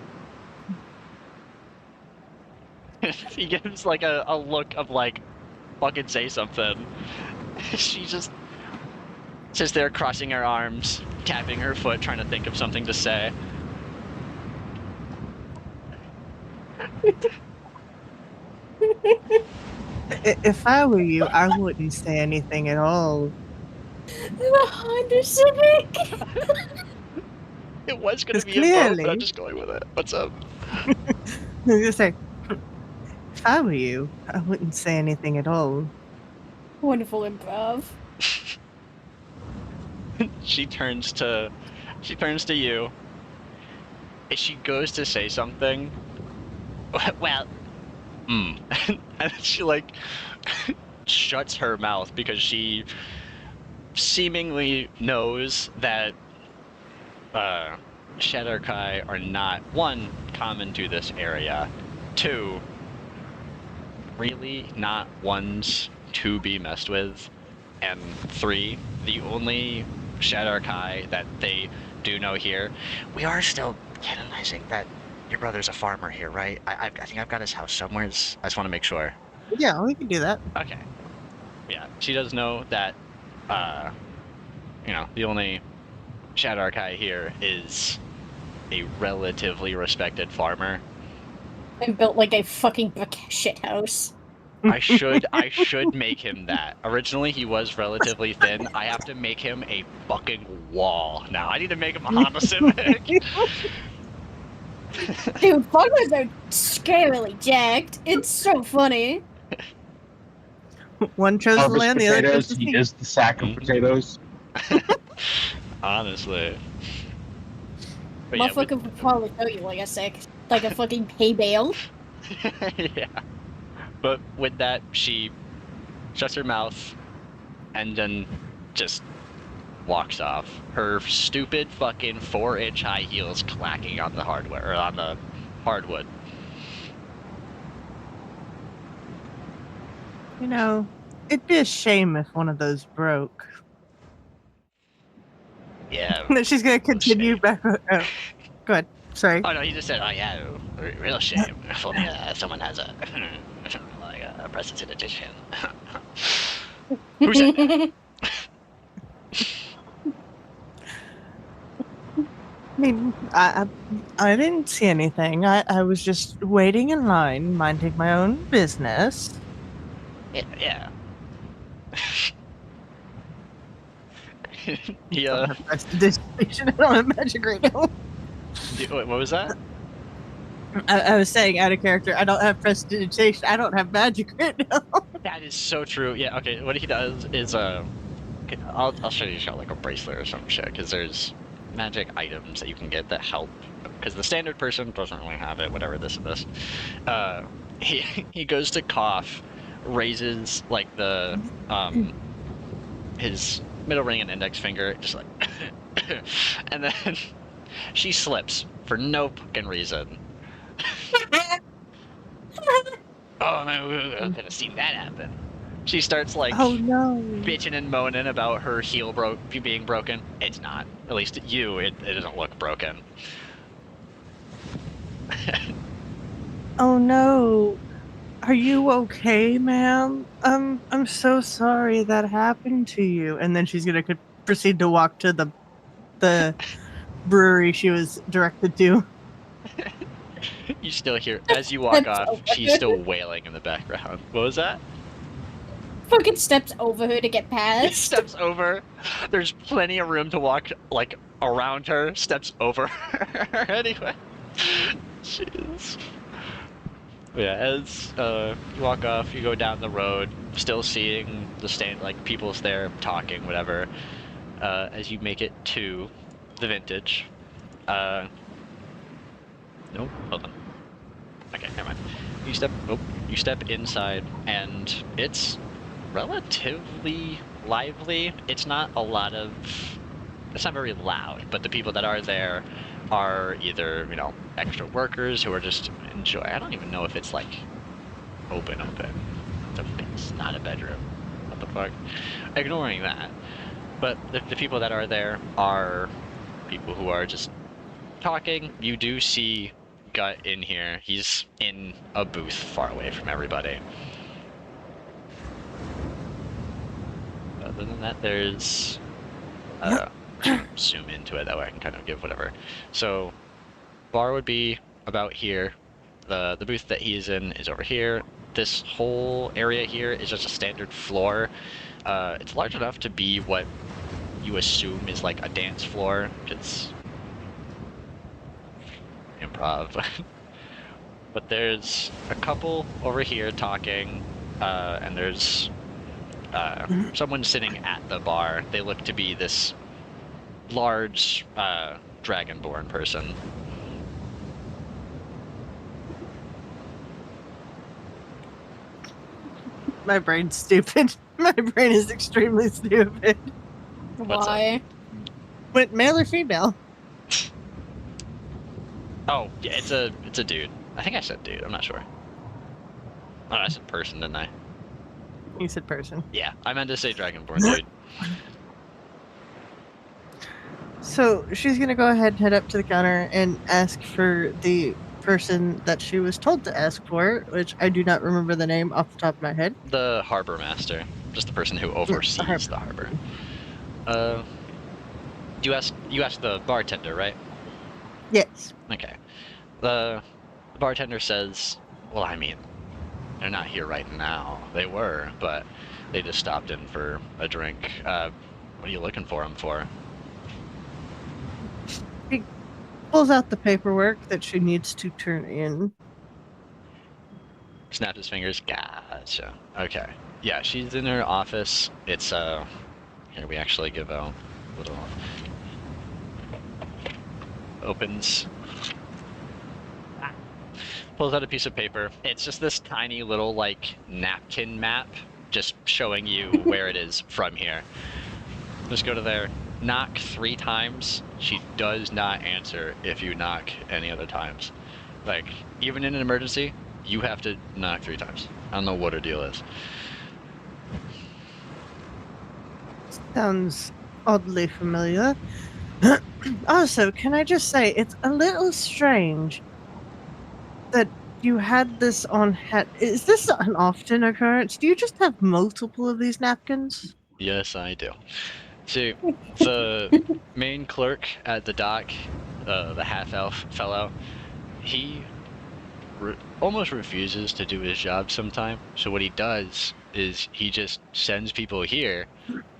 He gives like a look of like, fucking say something. She just sits there crossing her arms, tapping her foot, trying to think of something to say. If I were you, I wouldn't say anything at all. The Honda Civic. It was gonna 'Cause be a boat, but I'm clearly- just going with it. What's up? I was gonna say, if I were you, I wouldn't say anything at all. Wonderful improv. She turns to you. As she goes to say something, well, and she like shuts her mouth because she seemingly knows that Shadar-kai are not, one, common to this area, two, really not ones to be messed with, and three, the only Shadar-kai that they do know here. We are still canonizing that your brother's a farmer here, right? I think I've got his house somewhere. I just want to make sure. Yeah, we can do that. Okay. Yeah, she does know that, the only Shadar-kai here is a relatively respected farmer. And built like a fucking brick shithouse. I should make him that. Originally, he was relatively thin. I have to make him a fucking wall. Now, I need to make him a Honda Civic. Dude, farmers are scarily jacked. It's so funny. One chose the Harvest land, the other chose potatoes, the he sea. is the sack of Mhm. potatoes. Honestly. But yeah, Motherfucker would probably tell you like a fucking hay bale. yeah. But with that, she shuts her mouth and then just walks off. Her stupid fucking 4-inch high heels clacking on the hardware or on the hardwood. You know, it'd be a shame if one of those broke. Yeah. And then she's gonna continue shame. back. Oh, go ahead. Sorry. Oh no, he just said, "Oh yeah, real shame." If only someone has a like a prestidigitation. Who said that? I mean, I didn't see anything. I was just waiting in line, minding my own business. Yeah. He I don't have prestidigitation. I don't have magic right now. what was that? I was saying out of character. I don't have prestidigitation. I don't have magic right now. That is so true. Yeah. Okay. What he does is okay, I'll show you like a bracelet or some shit because there's magic items that you can get that help because the standard person doesn't really have it. Whatever this and this. He goes to cough, raises like the his middle ring and index finger, just like, and then she slips for no fucking reason. Oh man, I could have seen that happen. She starts like Oh no. bitching and moaning about her heel being broken. It's not. At least it doesn't look broken. Oh no. Are you okay, ma'am? I'm so sorry that happened to you. And then she's gonna proceed to walk to the brewery she was directed to. You still hear, as you walk Steps off, over she's her. still wailing in the background. What was that? Fucking steps over her to get past. Steps over. There's plenty of room to walk, like, around her. Steps over her. Anyway. Jeez. Yeah, as you walk off, you go down the road, still seeing the like, people's there talking, whatever. As you make it to the vintage. Nope, hold on. Okay, never mind. You step inside, and it's relatively lively. It's not very loud, but the people that are there are either, extra workers who are just I don't even know if it's like open. It's not a bedroom. What the fuck? Ignoring that. But the people that are there are people who are just talking. You do see Gut in here. He's in a booth far away from everybody. Other than that, there's... I'm just gonna zoom into it, that way I can kind of give whatever. So, bar would be about here. The booth that he is in is over here. This whole area here is just a standard floor. It's large enough to be what you assume is like a dance floor, because improv. But there's a couple over here talking, and there's someone sitting at the bar. They look to be this large dragonborn person. My brain's stupid. My brain is extremely stupid. What's Why? But male or female? Oh, yeah, it's a dude. I think I said dude, I'm not sure. Oh, I said person, didn't I? You said person. Yeah, I meant to say dragonborn dude. So she's gonna go ahead and head up to the counter and ask for the person that she was told to ask for, which I do not remember the name off the top of my head. The harbor master, just the person who oversees the harbor. You asked the bartender, right? Yes. Okay. The bartender says, well, I mean, they're not here right now. They were, but they just stopped in for a drink. What are you looking for them for? She pulls out the paperwork that she needs to turn in. Snapped his fingers. Gotcha. Okay. Yeah, she's in her office. It's, here we actually give a little... Opens... Pulls out a piece of paper. It's just this tiny little, like, napkin map, just showing you where it is from here. Just go to there. Knock 3 times. She does not answer if you knock any other times. Like, even in an emergency, you have to knock 3 times. I don't know what her deal is. Sounds oddly familiar. Also, can I just say, it's a little strange that you had this on hat. Is this an often occurrence? Do you just have multiple of these napkins? Yes, I do. See, the main clerk at the dock, the half-elf fellow, he almost refuses to do his job sometime. So what he does is he just sends people here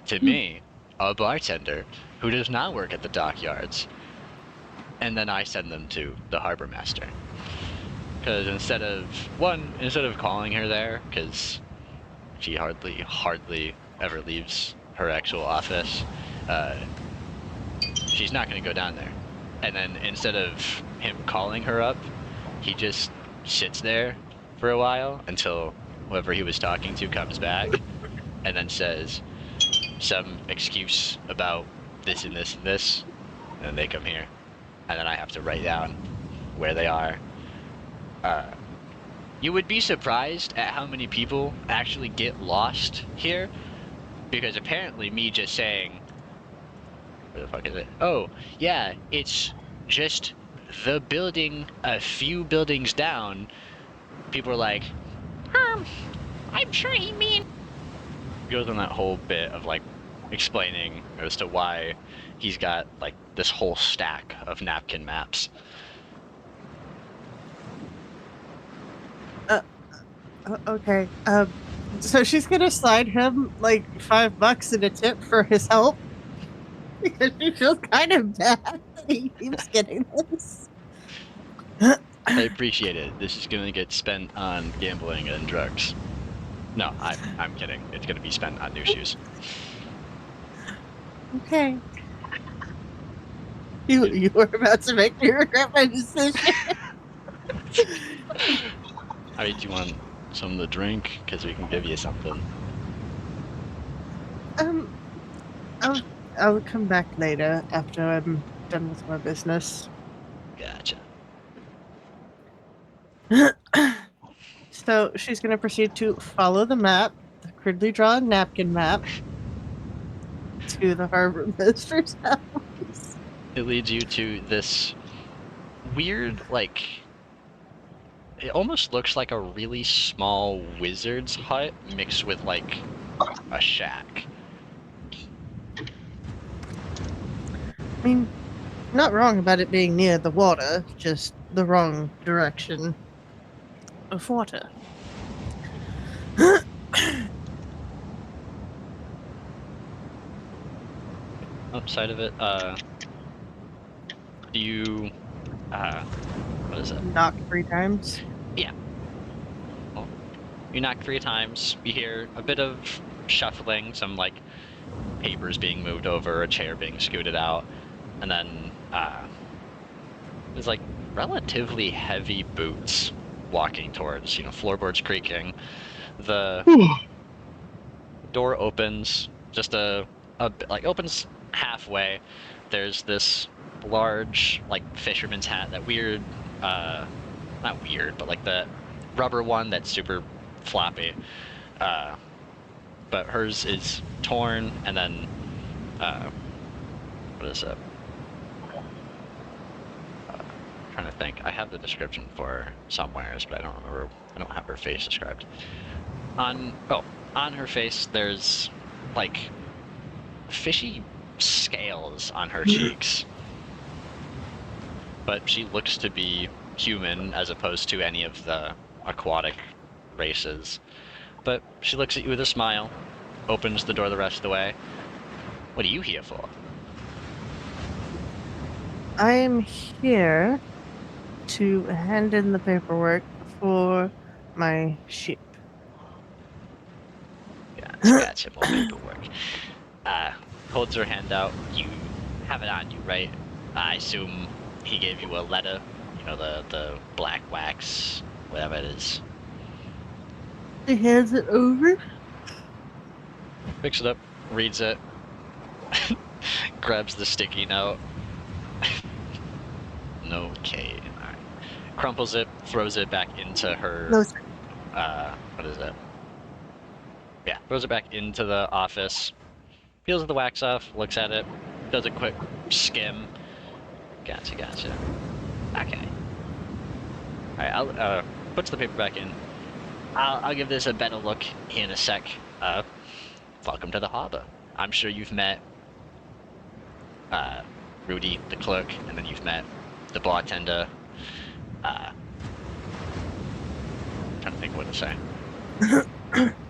to me, a bartender, who does not work at the dockyards. And then I send them to the harbor master. Because instead of calling her there, because she hardly ever leaves her actual office, she's not going to go down there. And then instead of him calling her up, he just sits there for a while until whoever he was talking to comes back, and then says some excuse about this and this and this, and then they come here. And then I have to write down where they are. You would be surprised at how many people actually get lost here, because apparently me just saying, where the fuck is it? Oh, yeah, it's just the building a few buildings down people are like, I'm sure he mean. goes on that whole bit of like explaining as to why he's got like this whole stack of napkin maps. Okay. So she's gonna slide him like $5 in a tip for his help because she feels kind of bad that he keeps getting this. I appreciate it. This is gonna get spent on gambling and drugs. No, I'm kidding. It's gonna be spent on new shoes. Okay. You were about to make me regret my decision. I mean, do you want some to drink? Because we can give you something. I'll come back later after I'm done with my business. Gotcha. So she's gonna proceed to follow the map, the crudely drawn napkin map, to the harbor master's house. It leads you to this weird, like, it almost looks like a really small wizard's hut mixed with like a shack. I mean, not wrong about it being near the water, just the wrong direction of water. Outside of it, do you, what is it? Knock 3 times. You knock 3 times, you hear a bit of shuffling, some like papers being moved over, a chair being scooted out, and then there's like relatively heavy boots walking towards, floorboards creaking. The door opens, just like opens halfway. There's this large like fisherman's hat, that weird, not weird, but like the rubber one that's super floppy. But hers is torn, and then what is it? Trying to think. I have the description for her somewheres, but I don't remember. I don't have her face described. On her face, there's like fishy scales on her cheeks, but she looks to be human as opposed to any of the aquatic races. But she looks at you with a smile, opens the door the rest of the way. What are you here for? I'm here to hand in the paperwork for my ship. Gotcha, more paperwork. Holds her hand out. You have it on you, right? I assume he gave you a letter. The black wax, whatever it is. He hands it over. Picks it up, reads it, grabs the sticky note. No K. Alright. Crumples it, throws it back into her. No, sir. What is it? Yeah, throws it back into the office. Peels the wax off, looks at it, does a quick skim. Gotcha. Okay. Alright, I'll puts the paper back in. I'll give this a better look here in a sec. Welcome to the harbor. I'm sure you've met Rudy, the clerk, and then you've met the bartender. Trying to think what to say.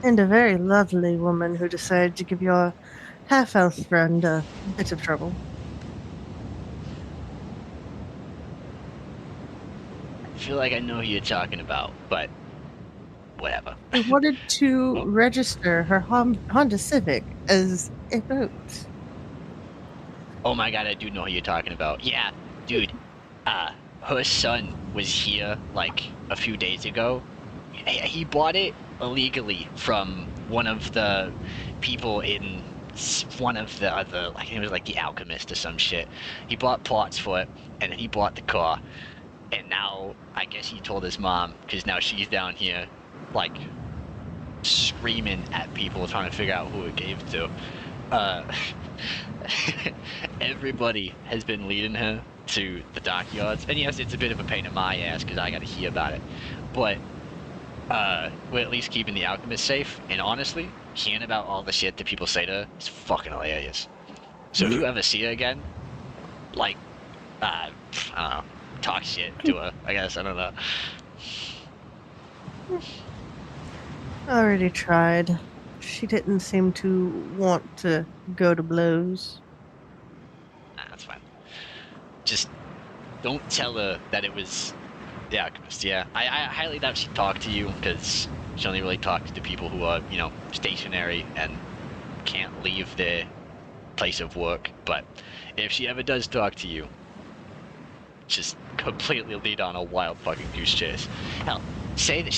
And a very lovely woman who decided to give your half-elf friend a bit of trouble. I feel like I know who you're talking about, but whatever. I wanted to register her Honda Civic as a boat. Oh my god, I do know who you're talking about. Yeah, dude. Her son was here like a few days ago. He bought it illegally from one of the people in one of the other, like it was like the Alchemist or some shit. He bought parts for it, and then he bought the car. And now I guess he told his mom, because now she's down here, like screaming at people trying to figure out who it gave to. Everybody has been leading her to the dockyards, and yes, it's a bit of a pain in my ass because I got to hear about it. But we're at least keeping the alchemist safe. And honestly, hearing about all the shit that people say to her is fucking hilarious. So if you ever see her again, like, I don't know, talk shit to her. I guess I don't know. Already tried. She didn't seem to want to go to blows. Nah, that's fine. Just don't tell her that it was the alchemist. Yeah, I highly doubt she'd talk to you because she only really talks to people who are, stationary and can't leave their place of work. But if she ever does talk to you, just completely lead on a wild fucking goose chase. Hell, say that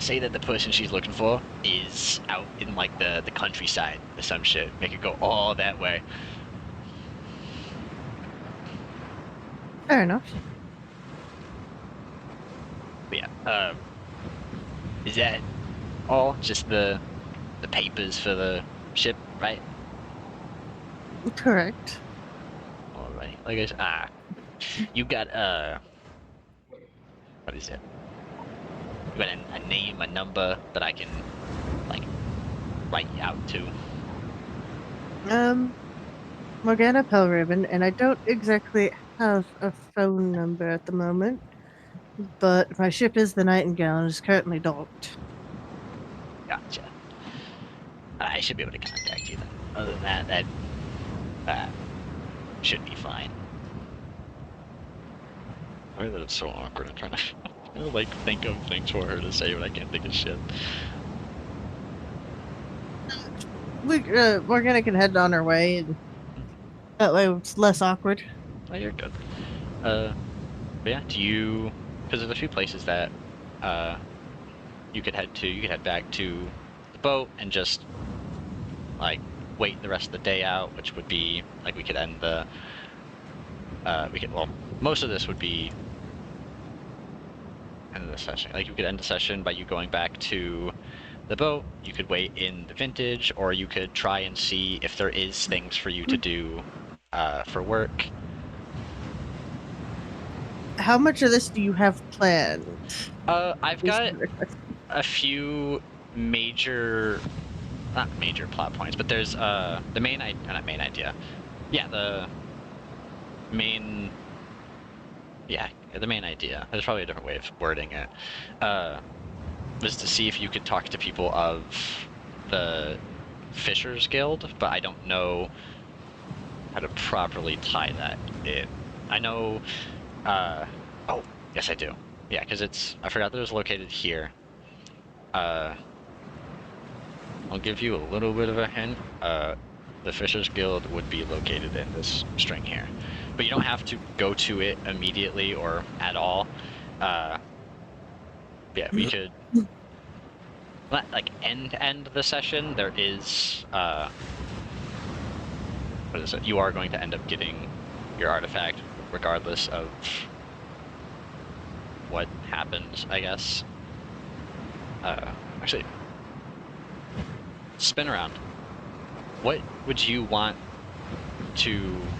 say that the person she's looking for is out in like the countryside or some shit. Make it go all that way. Fair enough. But yeah, is that all? Just the papers for the ship, right? Correct. Alright. Like I said, you got what is it? You got a name, a number that I can like write you out to. Morgana Pellribbon, and I don't exactly have a phone number at the moment, but my ship is the Nightingale and is currently docked. Gotcha. I should be able to contact you then. Other than that should be fine. I mean, that it's so awkward. I'm trying to like think of things for her to say, but I can't think of shit. Morgana can head on her way, and that way it's less awkward. Oh, you're good. But yeah, because there's a few places that you could head to. You could head back to the boat and just like wait the rest of the day out, which would be like we could end the most of this would be end of the session. Like you could end the session by you going back to the boat. You could wait in the vintage, or you could try and see if there is things for you to do for work. How much of this do you have planned? I've got a few not major plot points, but there's the main not main idea. Yeah, the main idea. There's probably a different way of wording it. Was to see if you could talk to people of the Fishers Guild, but I don't know how to properly tie that in. I know. Oh, yes, I do. Yeah, because I forgot that it was located here. I'll give you a little bit of a hint. The Fishers Guild would be located in this string here. But you don't have to go to it immediately or at all. Yeah, we could not like end the session. There is what is it? You are going to end up getting your artifact regardless of what happens, I guess. Actually, spin around. What would you want to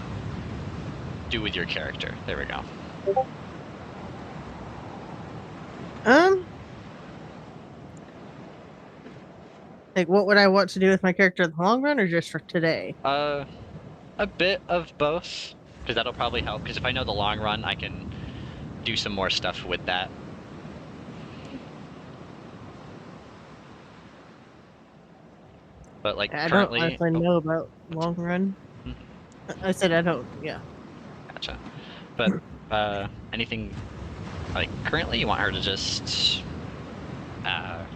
do with your character? There we go. Like, what would I want to do with my character in the long run, or just for today? A bit of both, because that'll probably help. Because if I know the long run, I can do some more stuff with that. But like I currently, don't honestly know about long run. I said I don't. Yeah. Gotcha. But anything like currently, you want her to just I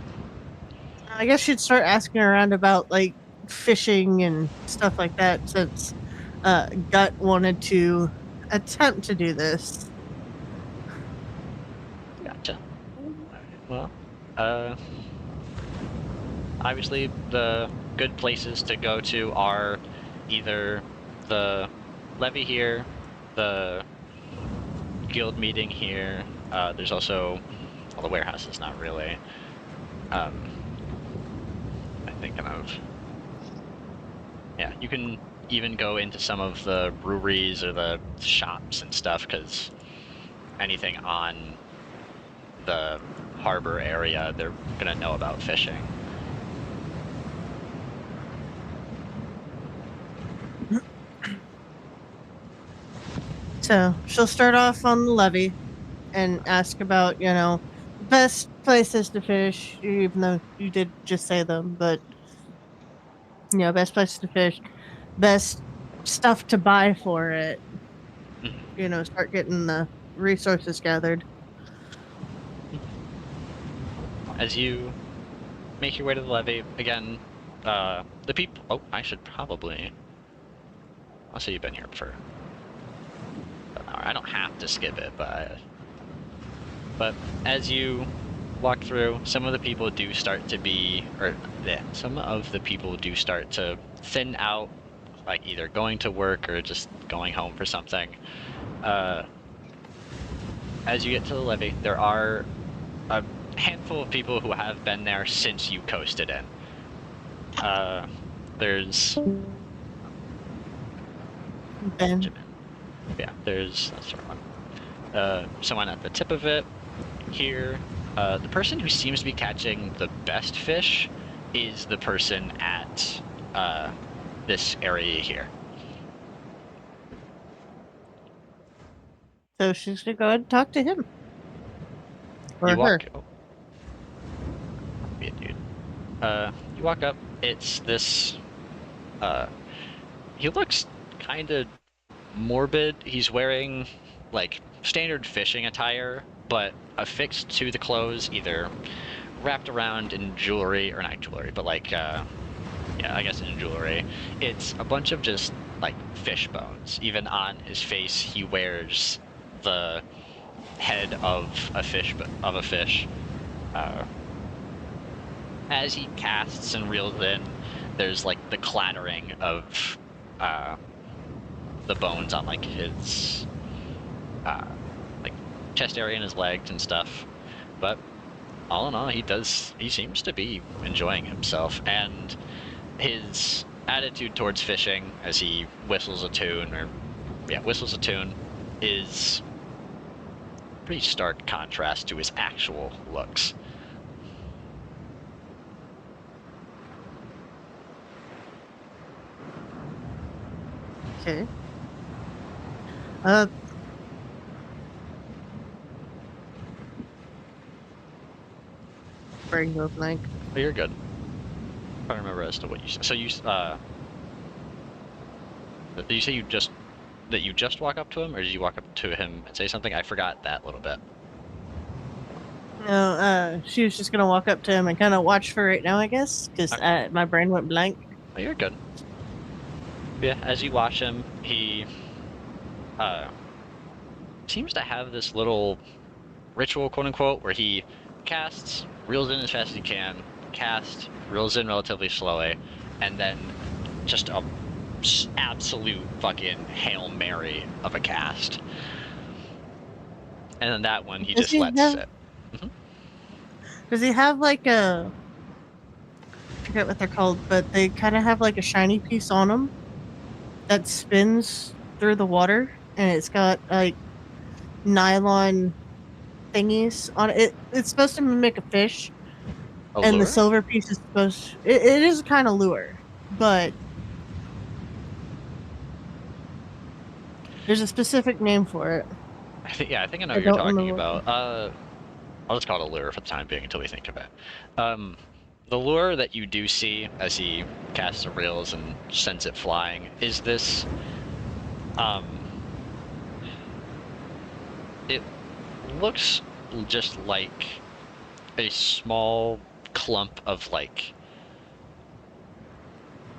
guess she'd start asking around about like fishing and stuff like that, since Gut wanted to attempt to do this. Gotcha. Well, obviously the good places to go to are either the levy here, the guild meeting here. There's also, well, the warehouse is not really. I'm thinking of. Yeah, you can even go into some of the breweries or the shops and stuff, because anything on the harbor area, they're gonna know about fishing. So she'll start off on the levee and ask about, best places to fish, even though you did just say them, but best places to fish, best stuff to buy for it, start getting the resources gathered. As you make your way to the levee, again, the people... Oh, I should probably... I'll say you've been here for an hour. I don't have to skip it, but as you walk through, some of the people do start to thin out, like either going to work or just going home for something. As you get to the levee, there are a handful of people who have been there since you coasted in. There's Ben. Yeah, that's the wrong one. Someone at the tip of it. Here, the person who seems to be catching the best fish is the person at this area here. So she's gonna go ahead and talk to him. Or You her. walk. Oh. Yeah, dude. You walk up. It's this. He looks kind of morbid. He's wearing like standard fishing attire, but affixed to the clothes, either wrapped around in jewelry, or not jewelry, but like yeah, I guess in jewelry. It's a bunch of just like fish bones. Even on his face, he wears the head of a fish. As he casts and reels in, there's like the clattering of the bones on like his like chest area and his legs and stuff. But all in all, he seems to be enjoying himself, and his attitude towards fishing as he whistles a tune is pretty stark contrast to his actual looks. Okay. Brain go blank. Oh, you're good. I don't remember as to what you said. So you did you say you just walk up to him, or did you walk up to him and say something? I forgot that little bit. No, she was just gonna walk up to him and kind of watch for right now, I guess, because my brain went blank. Oh, you're good. Yeah, as you watch him, he seems to have this little ritual, quote unquote, where he casts, reels in as fast as he can, reels in relatively slowly, and then just a absolute fucking Hail Mary of a cast. And then that one he just lets sit. Does he have like I forget what they're called, but they kind of have like a shiny piece on them that spins through the water, and it's got like nylon thingies on it. It's supposed to mimic a fish, and the silver piece is supposed. It is kind of lure, but there's a specific name for it. I think I know what you're talking about. I'll just call it a lure for the time being until we think of it. The lure that you do see as he casts the reels and sends it flying is this. It looks just like a small clump of like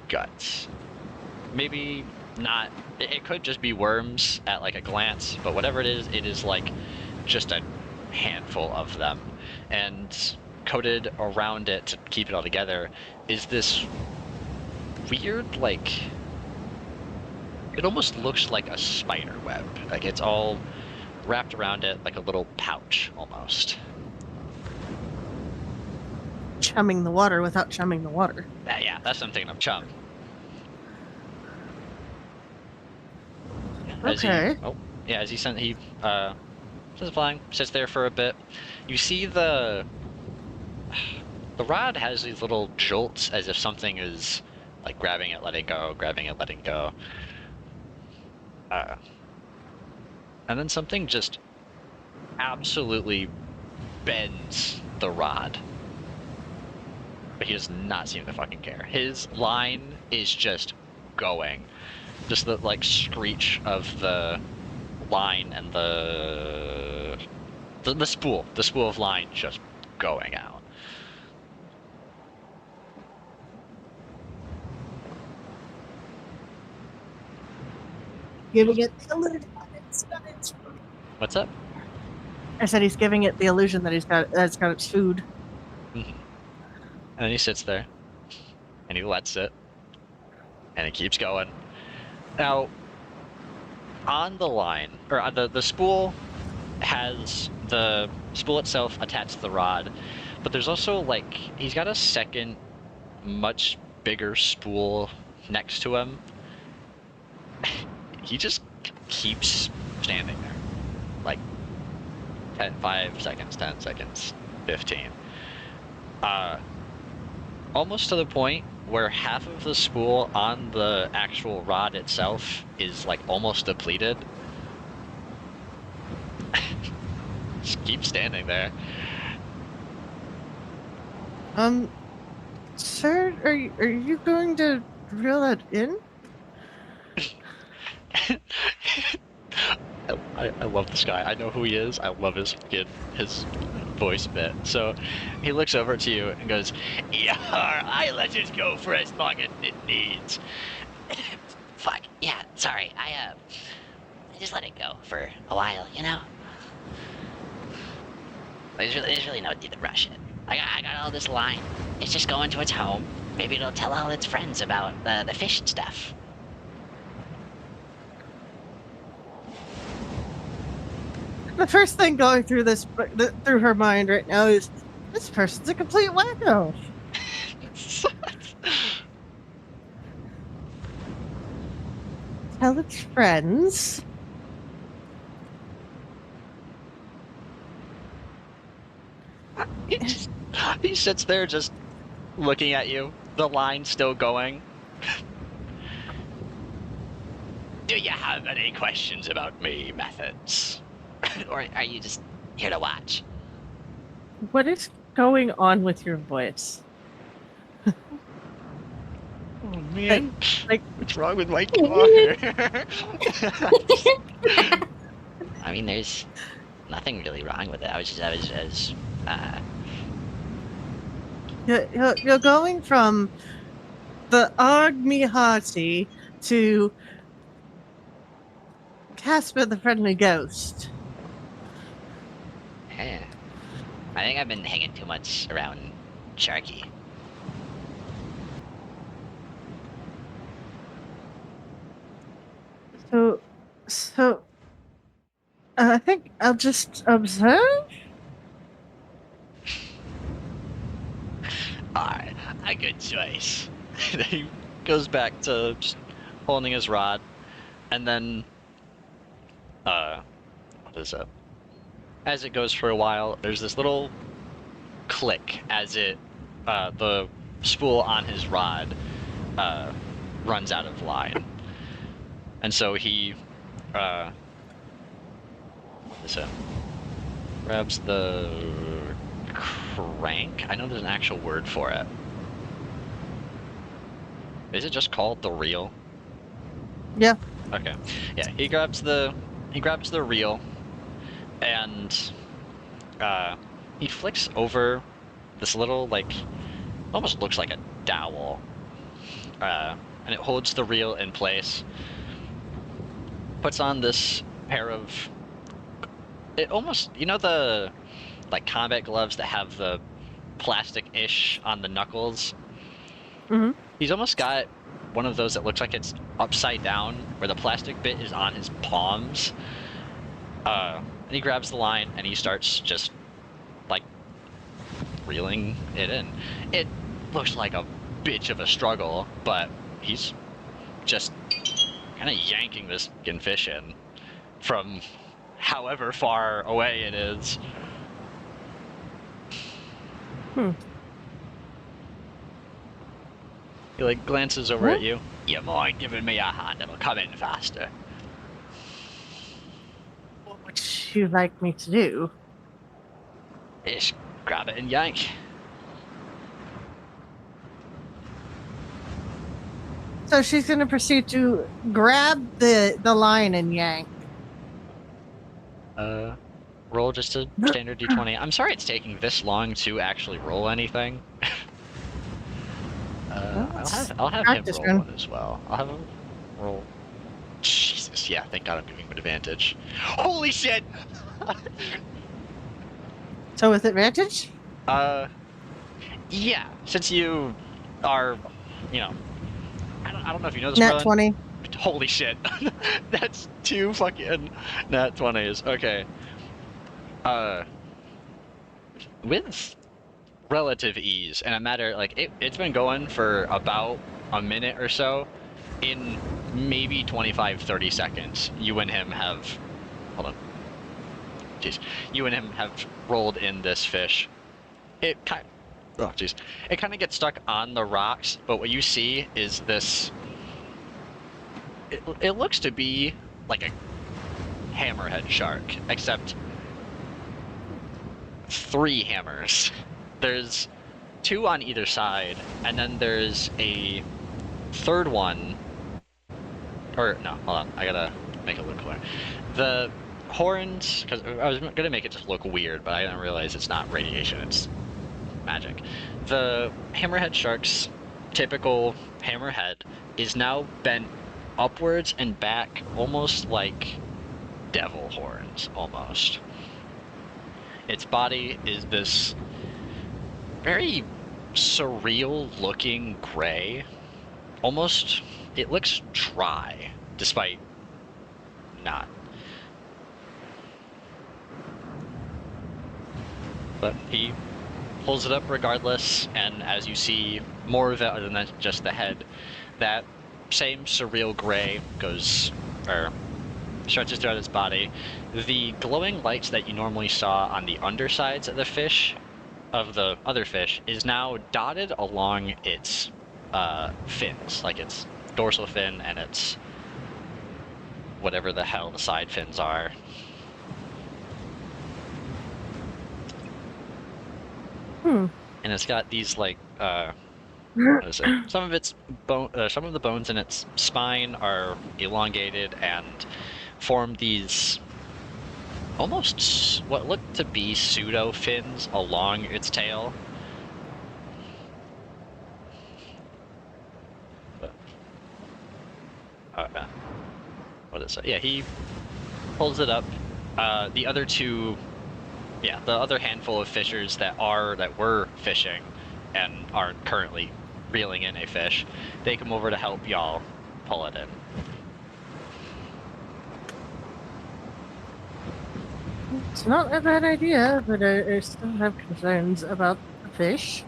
guts. Maybe not. It could just be worms at like a glance, but whatever it is like just a handful of them, and coated around it to keep it all together is this weird, like, it almost looks like a spider web. Like it's all wrapped around it like a little pouch almost. Chumming the water without chumming the water. Yeah, that's something of chum. Okay. As he Just flying, sits there for a bit. You see the rod has these little jolts as if something is like grabbing it, letting go, grabbing it, letting go. And then something just absolutely bends the rod. But he does not seem to fucking care. His line is just going. Just the like screech of the line and the spool of line just going out. Giving it the illusion. What's up? I said he's giving it the illusion that it's got its food. Mm-hmm. And then he sits there, and he lets it, and it keeps going. Now, on the line, or on the spool has the spool itself attached to the rod, but there's also like he's got a second, much bigger spool next to him. He just keeps standing there, like 5 seconds, 10 seconds, 15. Almost to the point where half of the spool on the actual rod itself is like almost depleted. Just keep standing there. Sir, are you going to reel that in? I love this guy. I know who he is. I love his voice bit. So he looks over to you and goes, "Yeah, I let it go for as long as it needs." Fuck. Yeah, sorry. I just let it go for a while, you know? There's really no need to rush it. I got all this line. It's just going to its home. Maybe it'll tell all its friends about the fish and stuff. The first thing going through through her mind right now is, this person's a complete wacko. Tell its friends. He sits there just looking at you. The line still going. Do you have any questions about me, Methods? Or are you just here to watch? What is going on with your voice? Oh man! Like what's wrong with my car? I mean, there's nothing really wrong with it. I was just you're going from the Agmihati to Casper the Friendly Ghost. I think I've been hanging too much around Sharky. So, I think I'll just observe. Alright, a good choice. He goes back to just holding his rod, and then, what is it? As it goes for a while, there's this little click as the spool on his rod, runs out of line. And so he, what is it? Grabs the crank? I know there's an actual word for it. Is it just called the reel? Yeah. Okay. Yeah, he grabs the reel, and he flicks over this little, like, almost looks like a dowel, and it holds the reel in place. Puts on this pair of, it almost, you know, the like combat gloves that have the plastic-ish on the knuckles? Mm-hmm. He's almost got one of those that looks like it's upside down, where the plastic bit is on his palms. And he grabs the line and he starts just like reeling it in. It looks like a bitch of a struggle, but he's just kind of yanking this fucking fish in from however far away it is. He like glances over at you. You mind giving me a hand? It'll come in faster. What would you like me to do? Just grab it and yank. So she's going to proceed to grab the line and yank. Roll just a standard d20. I'm sorry it's taking this long to actually roll anything. I'll have him practice roll run. one as well. I'll have him roll. Jesus, yeah, thank God I'm giving him advantage. Holy shit! So with advantage? Yeah, since you are, you know, I don't know if you know this, Nat Merlin. 20. Holy shit. That's 2 fucking nat 20s. Okay. With relative ease, and a matter, like, it's been going for about a minute or so. In maybe 25-30 seconds, you and him have... Hold on. Jeez. You and him have rolled in this fish. It kind... Oh, jeez. It kind of gets stuck on the rocks, but what you see is this... It looks to be like a hammerhead shark, except 3 hammers. There's 2 on either side, and then there's a 3rd one. Or, no, hold on, I gotta make it look clear. The horns, because I was gonna make it just look weird, but I didn't realize it's not radiation, it's magic. The hammerhead shark's typical hammerhead is now bent upwards and back, almost like devil horns, almost. Its body is this very surreal looking gray. Almost, it looks dry, despite not. But he pulls it up regardless, and as you see more of it other than just the head, that same surreal gray goes, or stretches throughout its body. The glowing lights that you normally saw on the undersides of the fish, of the other fish, is now dotted along its fins, like its dorsal fin and its whatever the hell the side fins are. And it's got these like what is it? Some of its some of the bones in its spine are elongated and form these almost what look to be pseudo fins along its tail. What is it? Yeah, he pulls it up. The other 2, yeah, the other handful of fishers that were fishing and aren't currently reeling in a fish, they come over to help y'all pull it in. It's not a bad idea, but I still have concerns about the fish.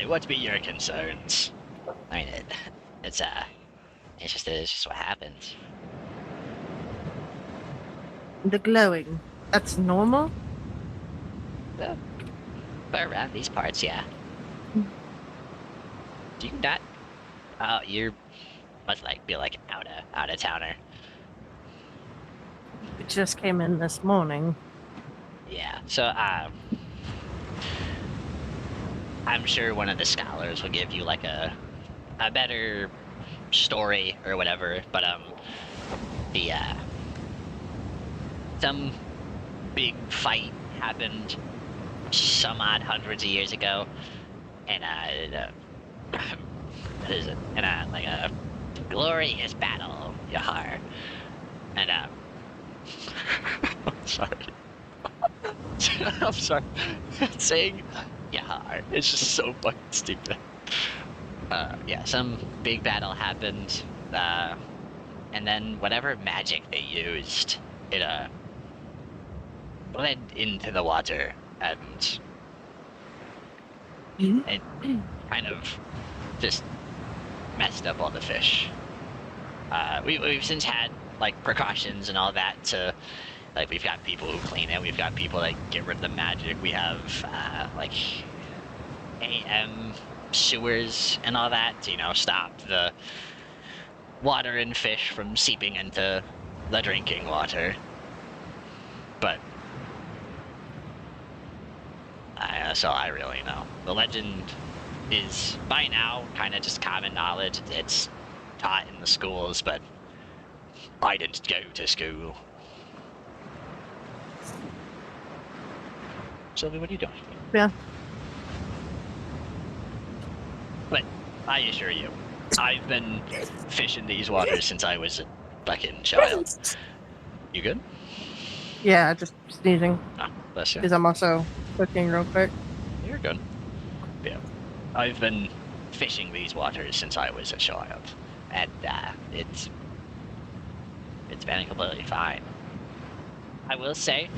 What be your concerns? I mean, it's just what happens. The glowing. That's normal? But around these parts, yeah. Do you not? Oh, you must be like out of towner. It just came in this morning. Yeah. So I'm sure one of the scholars will give you like a better story or whatever. But the some big fight happened some odd hundreds of years ago, and what is it? And like a glorious battle, Yahar, and I'm sorry. I'm sorry. Saying Yahar, it's just so fucking stupid. Yeah, some big battle happened, and then whatever magic they used, it bled into the water and it kind of just messed up all the fish. We've since had like precautions and all that to, like, we've got people who clean it, we've got people that get rid of the magic, we have like AM sewers and all that to, you know, stop the water and fish from seeping into the drinking water. But that's all I really know. The legend is by now kind of just common knowledge. It's taught in the schools, but I didn't go to school. Sylvie, what are you doing? Yeah. But I assure you, I've been fishing these waters since I was a fucking child. You good? Yeah, just sneezing Oh, bless you. because I'm also cooking real quick. You're good. Yeah. I've been fishing these waters since I was a child. And it's been completely fine. I will say,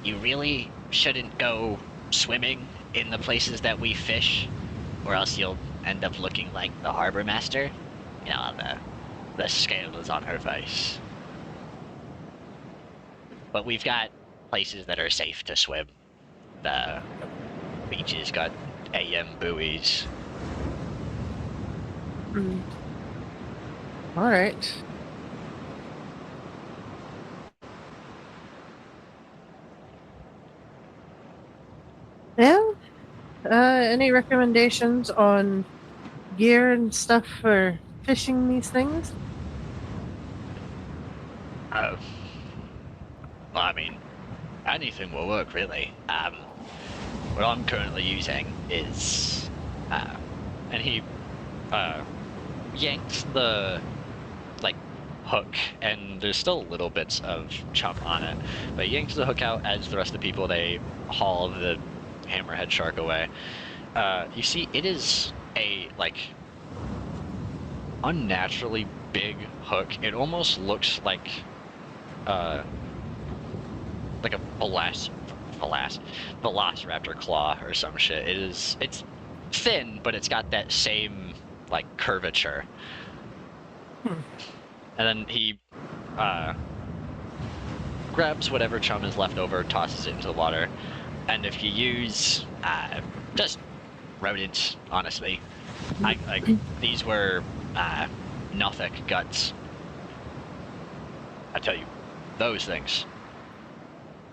you really shouldn't go swimming in the places that we fish, or else you'll end up looking like the harbor master. You know, the scales on her face. But we've got places that are safe to swim. The beaches got AM buoys. All right. Yeah. Any recommendations on gear and stuff for fishing these things? Well, I mean, anything will work, really. What I'm currently using is, and he yanks the like hook, and there's still little bits of chump on it, but he yanks the hook out as the rest of the people, they haul the hammerhead shark away. You see, it is a like unnaturally big hook. It almost looks like a velociraptor claw or some shit. It's thin, but it's got that same like curvature. And then he grabs whatever chum is left over, tosses it into the water, and if you use just rodents, honestly, these were Nothic guts. I tell you, those things.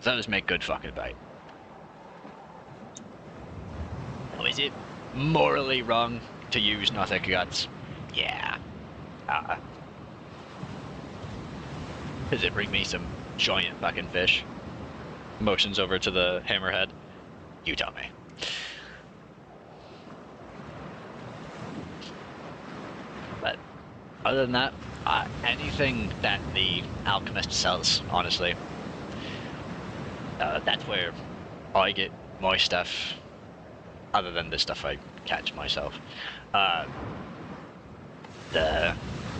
Those make good fucking bait. Oh, is it morally wrong to use Nothic guts? Yeah. Does it bring me some giant fucking fish? Motions over to the hammerhead. You tell me. But other than that, anything that the alchemist sells, honestly, that's where I get my stuff, other than the stuff I catch myself. The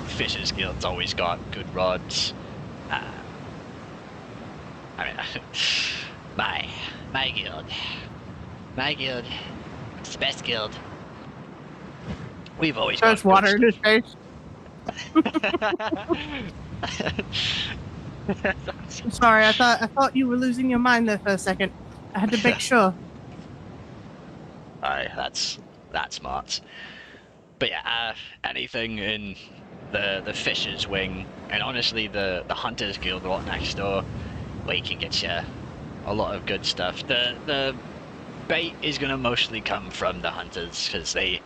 Fishers Guild's always got good rods. I mean, my guild, it's the best guild. We've always got There's water in his face. I'm sorry, I thought you were losing your mind there for a second. I had to make sure. Aye, that's smart. But yeah, anything in the Fisher's Wing, and honestly the Hunters Guild right next door, where you can get you a lot of good stuff. The bait is gonna mostly come from the Hunters, because they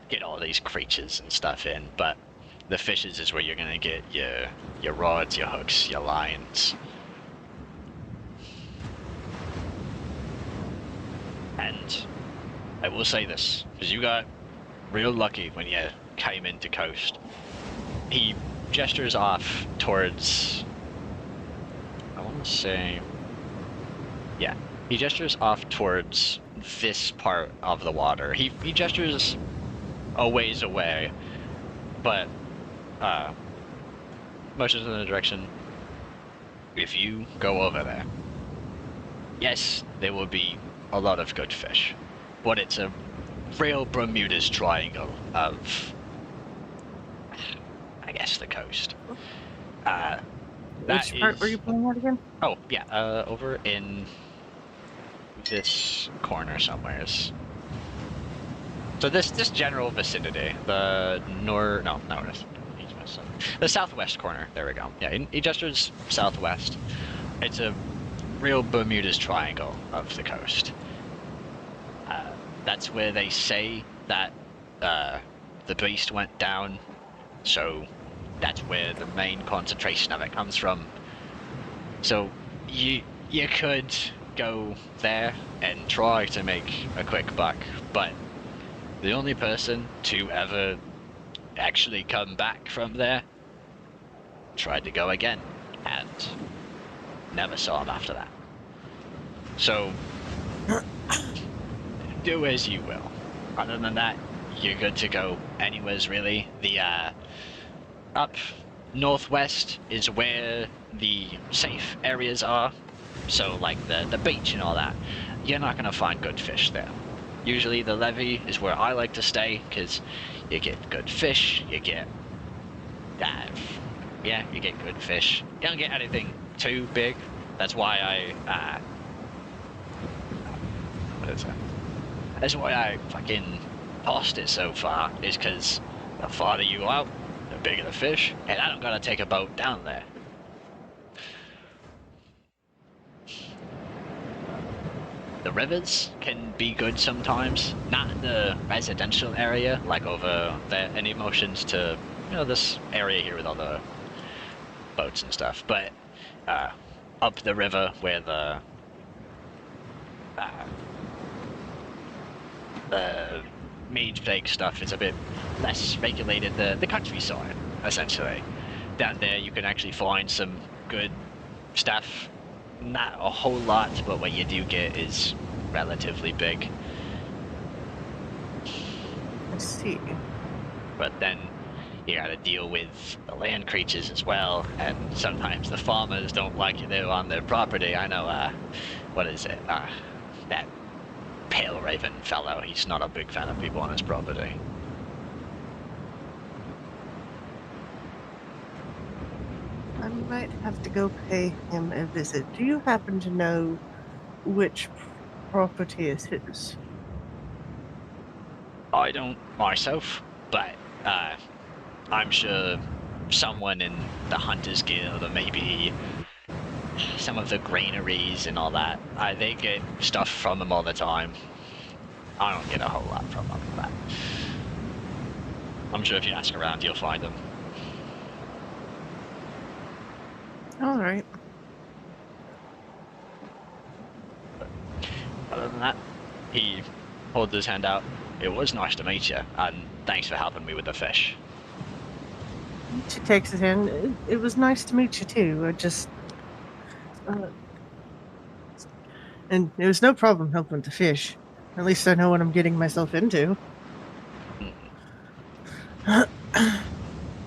get all these creatures and stuff in, but the Fishers is where you're gonna get your rods, your hooks, your lines. And I will say this, because you got real lucky when you came into coast. He gestures off towards, I want to say, yeah, he gestures off towards this part of the water. He gestures a ways away, but motions in the direction. If you go over there, yes, there will be a lot of good fish, but it's a real Bermuda's Triangle of, I guess, the coast. Which part were you playing at again? Oh, yeah, over in this corner somewheres. So this general vicinity, the the southwest corner. There we go. Yeah, he gestures southwest. It's a real Bermuda's Triangle of the coast. That's where they say that the beast went down. So that's where the main concentration of it comes from. So you could go there and try to make a quick buck, but the only person to ever actually come back from there tried to go again and never saw him after that. So do as you will. Other than that, you're good to go anywheres really. The up northwest is where the safe areas are. So like the beach and all that. You're not gonna find good fish there. Usually the levee is where I like to stay because you get good fish, you get you get good fish. You don't get anything too big. That's why that's why I fucking tossed it so far, is because the farther you go out, the bigger the fish, and I don't gotta take a boat down there. The rivers can be good sometimes, not in the residential area, like over there, any motions to, this area here with all the boats and stuff, but up the river where the mage plague stuff is a bit less regulated, the countryside, essentially. Down there you can actually find some good stuff. Not a whole lot, but what you do get is relatively big. I see. But then you gotta deal with the land creatures as well, and sometimes the farmers don't like you there on their property. I know, what is it? That Pale Raven fellow, he's not a big fan of people on his property. I might have to go pay him a visit. Do you happen to know which property is his? I don't myself, but I'm sure someone in the Hunters Guild, or maybe some of the granaries and all that, they get stuff from them all the time. I don't get a whole lot from them, but I'm sure if you ask around, you'll find them. All right. Other than that, he holds his hand out. It was nice to meet you, and thanks for helping me with the fish. She takes his hand. It was nice to meet you too. I just, and it was no problem helping with the fish. At least I know what I'm getting myself into. And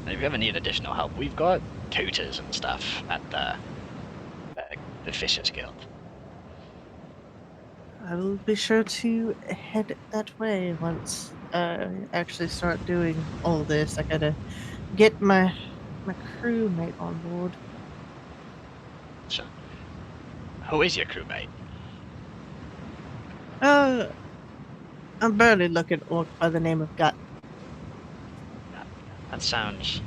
if you ever need additional help, we've got tutors and stuff at the Fishers Guild. I will be sure to head that way once I actually start doing all this. I gotta get my crewmate on board. So, who is your crewmate? I'm barely looking orc by the name of Gut. That sounds...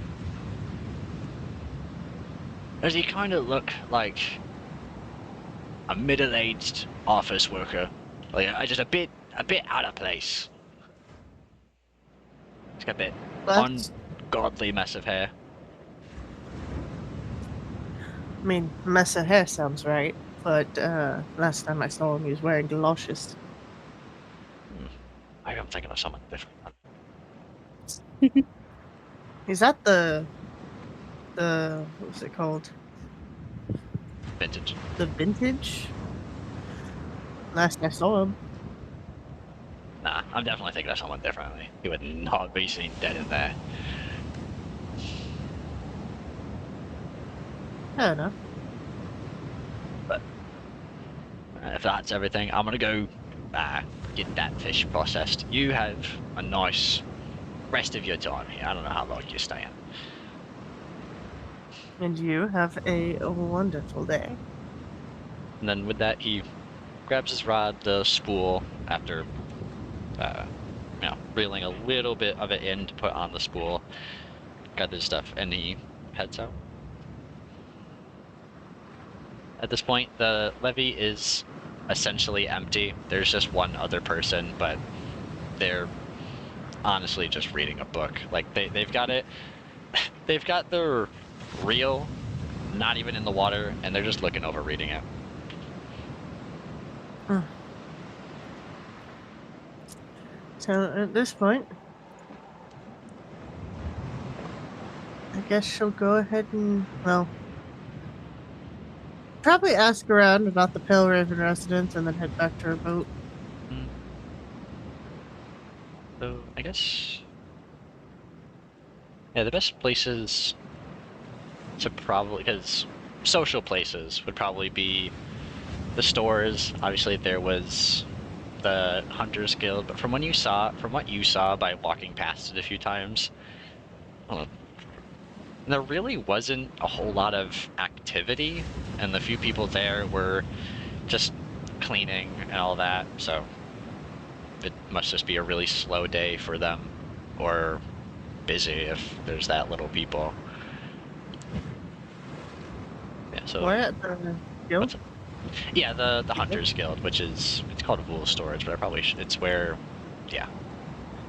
Does he kind of look like a middle-aged office worker? Like, just a bit out of place. He's got a bit ungodly mess of hair. I mean, mess of hair sounds right, but last time I saw him, he was wearing galoshes. Maybe I'm thinking of someone different. Is that the what's it called? Vintage. The vintage? Last I saw him. Nah, I'm definitely thinking of someone differently. He would not be seen dead in there. Fair enough. But if that's everything, I'm gonna go get that fish processed. You have a nice rest of your time here. I don't know how long you're staying. And you have a wonderful day. And then with that, he grabs his rod, the spool, after, reeling a little bit of it in to put on the spool, gathers stuff, and he heads out. At this point, the levee is essentially empty. There's just one other person, but they're honestly just reading a book. Like, they've got it, they've got their reel not even in the water, and they're just looking over reading it. So at this point, I guess she'll go ahead and, well, probably ask around about the Pale Raven residence and then head back to her boat. So, I guess... Yeah, the best places to probably... Because social places would probably be the stores. Obviously, there was the Hunters Guild, but from what you saw by walking past it a few times, there really wasn't a whole lot of activity, and the few people there were just cleaning and all that, so it must just be a really slow day for them, or busy if there's that little people. Yeah, so... We're at the guild? Yeah, the Hunters Guild, which is, it's called Wool Storage, but I probably should, it's where, yeah,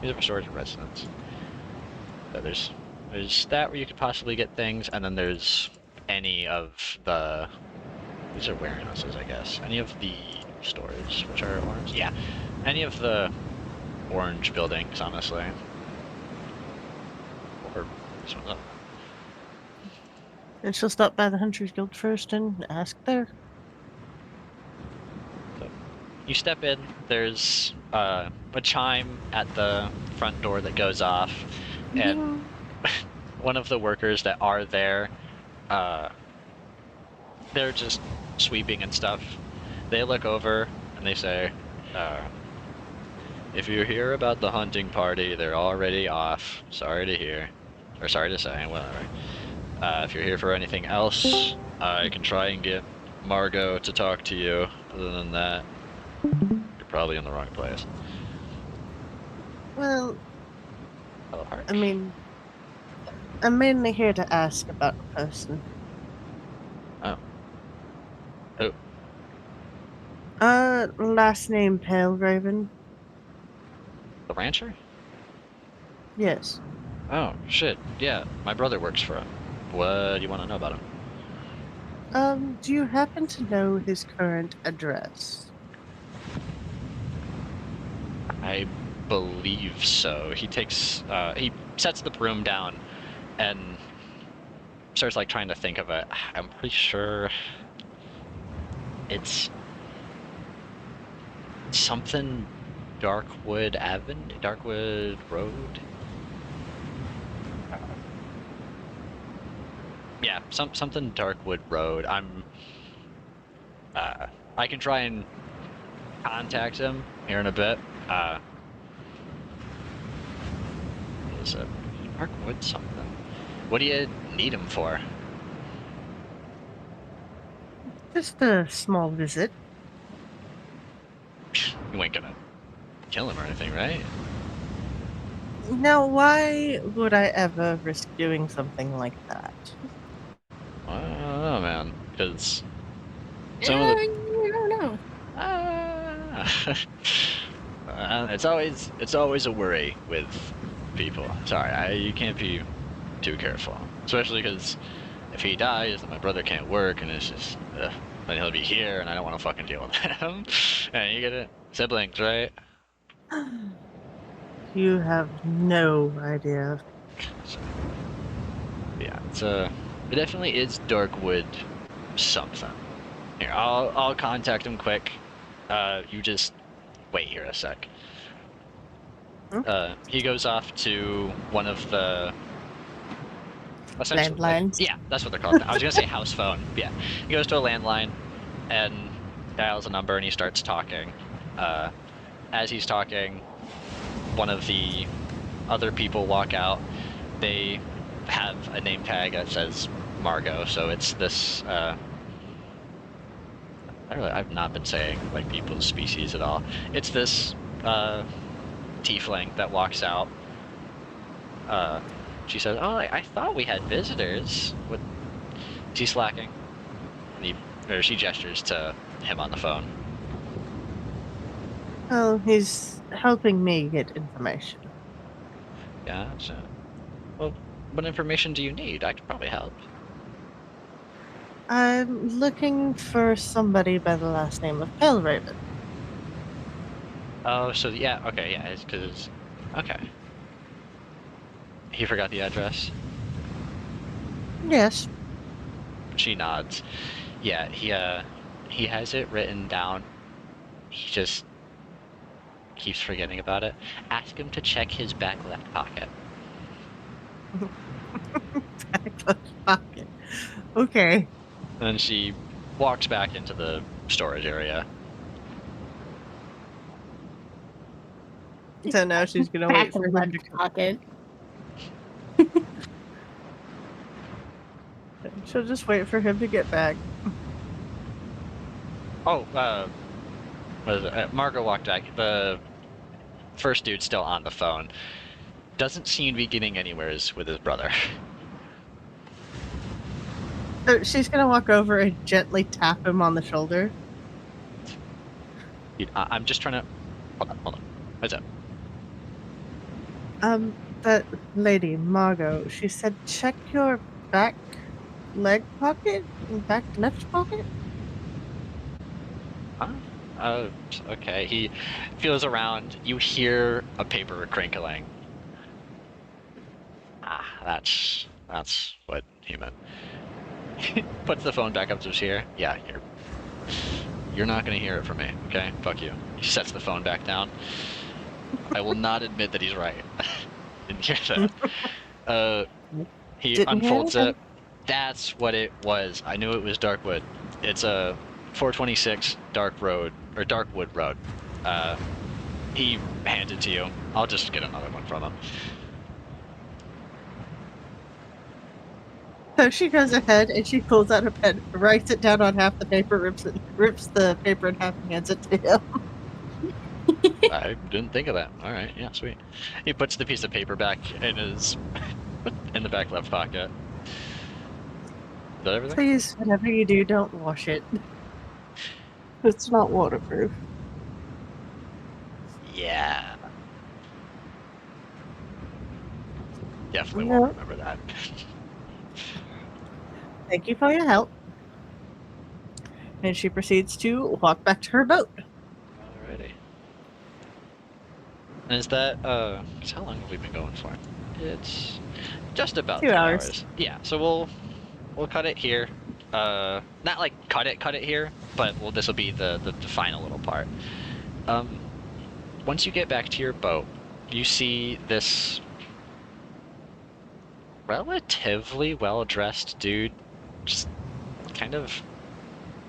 these are for storage and residence. So there's that where you could possibly get things, and then there's any of the, these are warehouses, I guess, any of the stores, which are orange, yeah, any of the orange buildings, honestly. Or this one's up. And she'll stop by the Hunters Guild first and ask there. You step in, there's a chime at the front door that goes off, and one of the workers that are there, they're just sweeping and stuff. They look over and they say, if you hear about the hunting party, they're already off. Sorry to hear. Or sorry to say, whatever. If you're here for anything else, I can try and get Margot to talk to you. Other than that, you're probably in the wrong place. Well, Oh, I mean, I'm mainly here to ask about the person. Oh. Who? Last name Pale Raven. The rancher? Yes. Oh, shit. Yeah, my brother works for him. What do you want to know about him? Do you happen to know his current address? I believe so. He takes, he sets the broom down and starts, like, trying to think of it. I'm pretty sure it's something Darkwood Road? Yeah, something Darkwood Road. I can try and contact him here in a bit. What is it? Darkwood something. What do you need him for? Just a small visit. You ain't gonna kill him or anything, right? Now, why would I ever risk doing something like that? I don't know, man. Because some Yeah, of the... you don't know. It's always a worry with people. Sorry, you can't be too careful, especially because if he dies, then my brother can't work, and it's just then he'll be here, and I don't want to fucking deal with him. And you get it, siblings, right? You have no idea. So, yeah, it definitely is Darkwood something. Here, I'll contact him quick. You just wait here a sec. He goes off to one of the Landlines? Yeah, that's what they're called. I was gonna say house phone. Yeah, he goes to a landline and dials a number and he starts talking. As he's talking, one of the other people walk out. They have a name tag that says Margot, so it's this, I've not been saying, like, people's species at all. It's this, tiefling that walks out. She says, "Oh, I thought we had visitors." What? Is he slacking? Or she gestures to him on the phone. Well, he's helping me get information. Gotcha. Well, what information do you need? I could probably help. I'm looking for somebody by the last name of Pellraven. Oh, so yeah, okay, yeah, it's because, okay. He forgot the address? Yes. She nods. Yeah, he has it written down. He just keeps forgetting about it. Ask him to check his back left pocket. Back left pocket. Okay. And she walks back into the storage area. So now she's gonna Back wait for in him left to come. pocket. She'll just wait for him to get back. Oh, what is it? Margot walked back. The first dude's still on the phone. Doesn't seem to be getting anywheres with his brother. So she's gonna walk over and gently tap him on the shoulder. I'm just trying to... Hold on. What's up? That lady, Margot, she said check your back leg pocket and back left pocket. Huh? Okay. He feels around. You hear a paper crinkling. That's what he meant. Puts the phone back up to his ear. Yeah, you're not gonna hear it from me, okay? Fuck you. He sets the phone back down. I will not admit that he's right. Didn't hear that. He Didn't hear unfolds anything? it. That's what it was. I knew it was Darkwood. It's a 426 Darkwood Road. He hands it to you. I'll just get another one from him. So she goes ahead and she pulls out a pen, writes it down on half the paper, rips the paper in half, and hands it to him. I didn't think of that. All right, yeah, sweet. He puts the piece of paper back in the back left pocket. Is that everything? Please, whatever you do, don't wash it. It's not waterproof. Yeah. Definitely No. won't remember that. Thank you for your help. And she proceeds to walk back to her boat. Alrighty. And is that, 'cause how long have we been going for? It's just about 2 hours. Yeah, so we'll cut it here. Not like cut it here, but this will be the final little part. Once you get back to your boat, you see this relatively well-dressed dude just kind of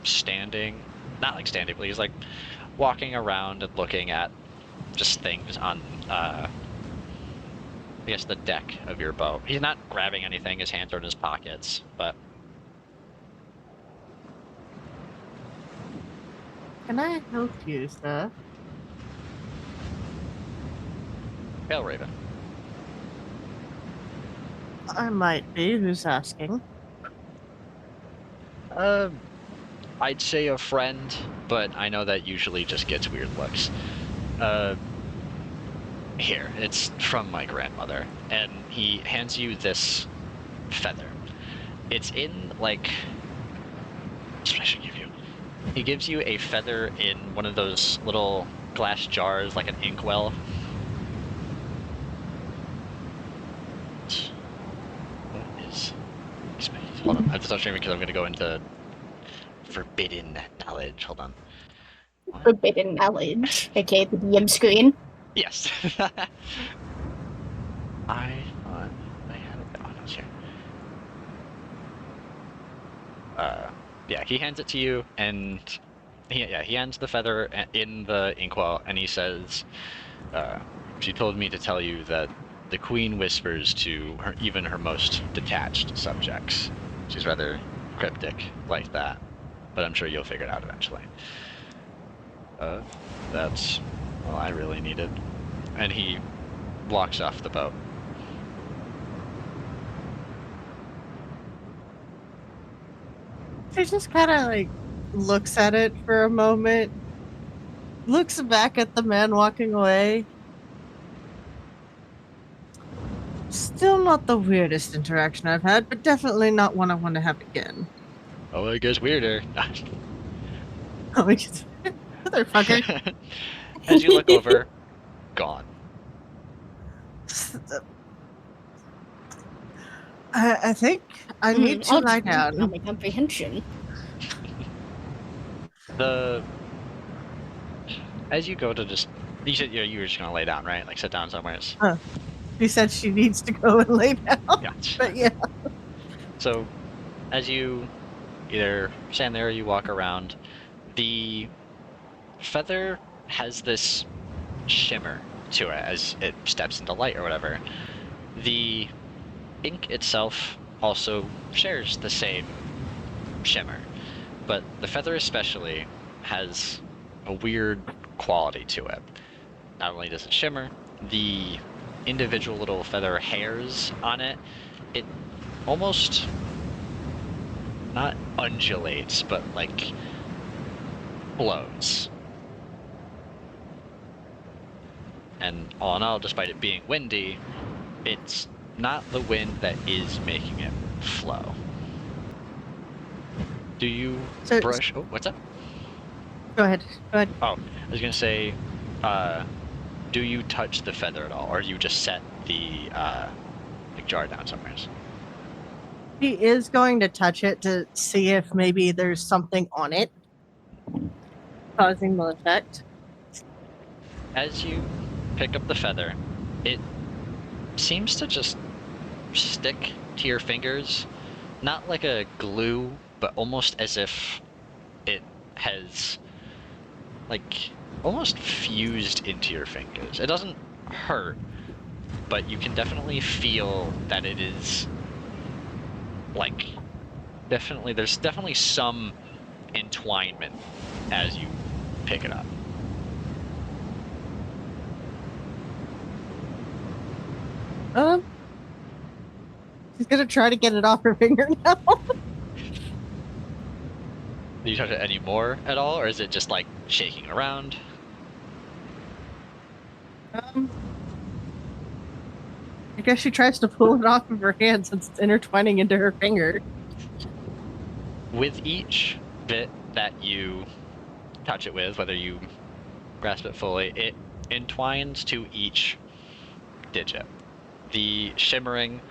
standing, not like standing, but he's like walking around and looking at just things on, I guess, the deck of your boat. He's not grabbing anything, his hands are in his pockets, but... Can I help you, sir? Pale Raven. I might be. Who's asking? I'd say a friend, but I know that usually just gets weird looks. Here, it's from my grandmother, and he hands you this feather. It's in, like... What I should give you? He gives you a feather in one of those little glass jars, like an inkwell. What is... Hold on, I have to stop streaming because I'm going to go into forbidden knowledge. Hold on. What? Forbidden knowledge. Okay, the DM screen. Yes. I thought I had it. Oh, no, it's here. Yeah, he hands it to you, and he hands the feather in the inkwell, and he says, she told me to tell you that the Queen whispers to even her most detached subjects. She's rather cryptic like that, but I'm sure you'll figure it out eventually. That's all I really needed. And he walks off the boat. She just kind of like looks at it for a moment, looks back at the man walking away. Still not the weirdest interaction I've had, but definitely not one I want to have again. Oh, it gets weirder. Oh, motherfucker. As you look over, gone. I think I need to lie down. Not my comprehension. As you go to you said you were just gonna lay down, right? Like sit down somewhere. She said she needs to go and lay down. Gotcha. But yeah. So, as you either stand there or you walk around, the feather has this shimmer to it as it steps into light or whatever. The ink itself also shares the same shimmer, but the feather especially has a weird quality to it. Not only does it shimmer, the individual little feather hairs on it, it almost not undulates, but like flows. And all in all, despite it being windy, it's not the wind that is making it flow. Do you brush? Oh, what's up? Go ahead. Oh, I was gonna say, do you touch the feather at all, or do you just set the like jar down somewhere? She is going to touch it to see if maybe there's something on it causing the effect. As you pick up the feather, it seems to just stick to your fingers, not like a glue, but almost as if it has like almost fused into your fingers. It doesn't hurt, but you can definitely feel that it is like there's definitely some entwinement as you pick it up. She's gonna try to get it off her finger now. Do you touch it any more at all, or is it just like shaking around? I guess she tries to pull it off of her hand since it's intertwining into her finger. With each bit that you touch it with, whether you grasp it fully, it entwines to each digit. The shimmering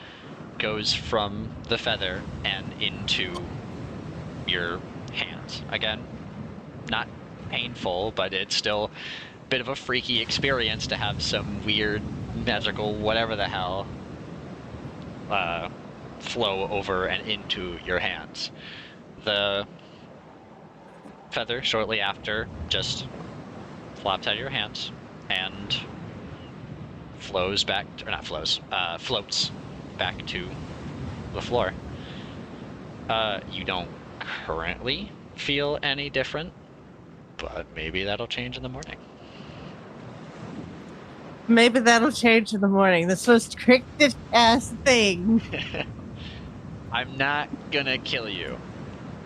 goes from the feather and into your hands. Again, not painful, but it's still a bit of a freaky experience to have some weird, magical, whatever the hell, flow over and into your hands. The feather, shortly after, just flops out of your hands and floats back to the floor. You don't currently feel any different, but maybe that'll change in the morning. Maybe that'll change in the morning. This most cryptic ass thing. I'm not gonna kill you.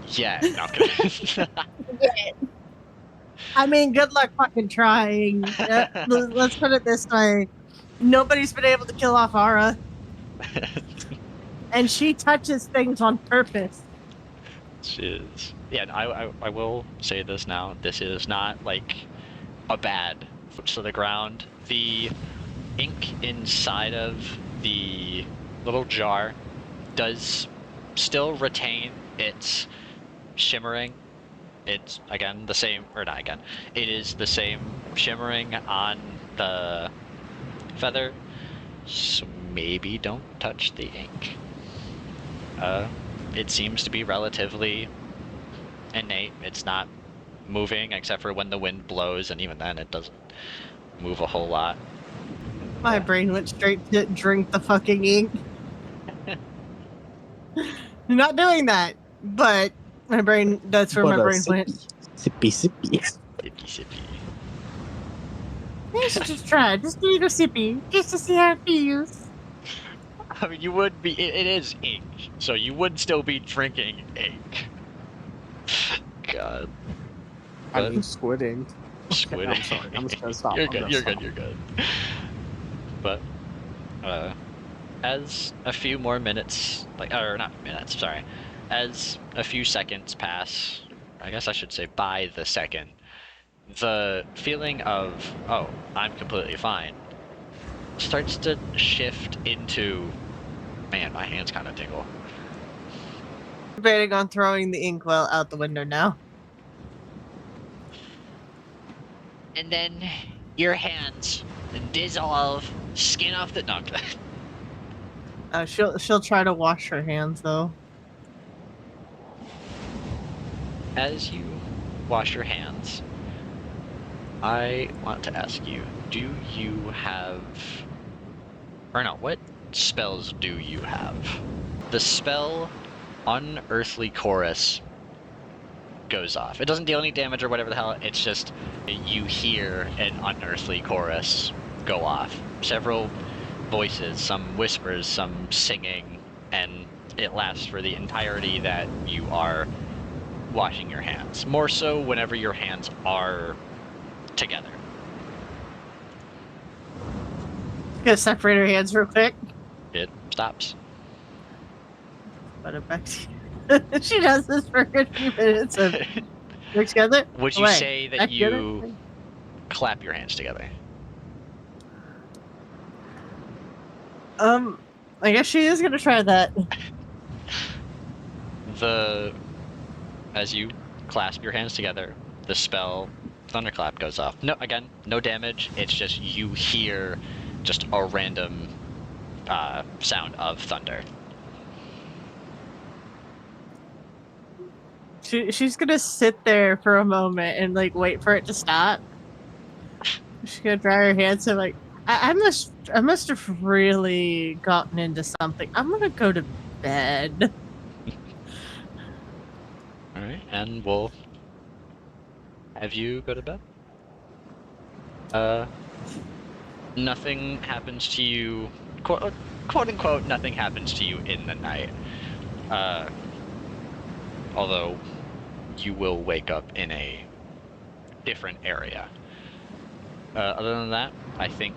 Yet. No, I'm kidding. I mean, good luck fucking trying. Let's put it this way. Nobody's been able to kill off Ara. And she touches things on purpose. She is. Yeah, I will say this now. This is not like a bad foot to the ground. The ink inside of the little jar does still retain its shimmering. It's again the same, or not again. It is the same shimmering on the feather. So maybe don't touch the ink. It seems to be relatively innate. It's not moving except for when the wind blows, and even then it doesn't move a whole lot. My brain went straight to drink the fucking ink. Not doing that, but my brain, that's where my brain went. Sippy, sippy. Sippy, sippy. You should just try. Just do a sippy, just to see how it feels. I mean, you would be. It is ink, so you would still be drinking ink. God. I But- mean, squid ink. Squid. I'm sorry. I'm just gonna stop. You're I'm good. gonna You're stop. good. You're good. But as a few more minutes, or not minutes, sorry, as a few seconds pass, I guess I should say by the second, the feeling of, oh, I'm completely fine, starts to shift into, man, my hands kind of tingle. Debating on throwing the inkwell out the window now. And then your hands dissolve, skin off the. No, I'm kidding. She'll try to wash her hands though. As you wash your hands, I want to ask you, do you have... Or no, what spells do you have? The spell Unearthly Chorus goes off. It doesn't deal any damage or whatever the hell, it's just you hear an unearthly chorus go off. Several voices, some whispers, some singing, and it lasts for the entirety that you are washing your hands. More so whenever your hands are together. Gonna separate her hands real quick. It stops. Put it back together. She does this for a few minutes of work together. Would you away, say that back together. you clap your hands together? I guess she is gonna try that. As you clasp your hands together, the spell Thunderclap goes off. No, again, no damage. It's just you hear just a random sound of thunder. She's gonna sit there for a moment and like wait for it to stop. She's gonna dry her hands and like I must have really gotten into something. I'm gonna go to bed. All right, and we'll have you go to bed. Nothing happens to you, quote unquote, nothing happens to you in the night. Although you will wake up in a different area. Other than that, I think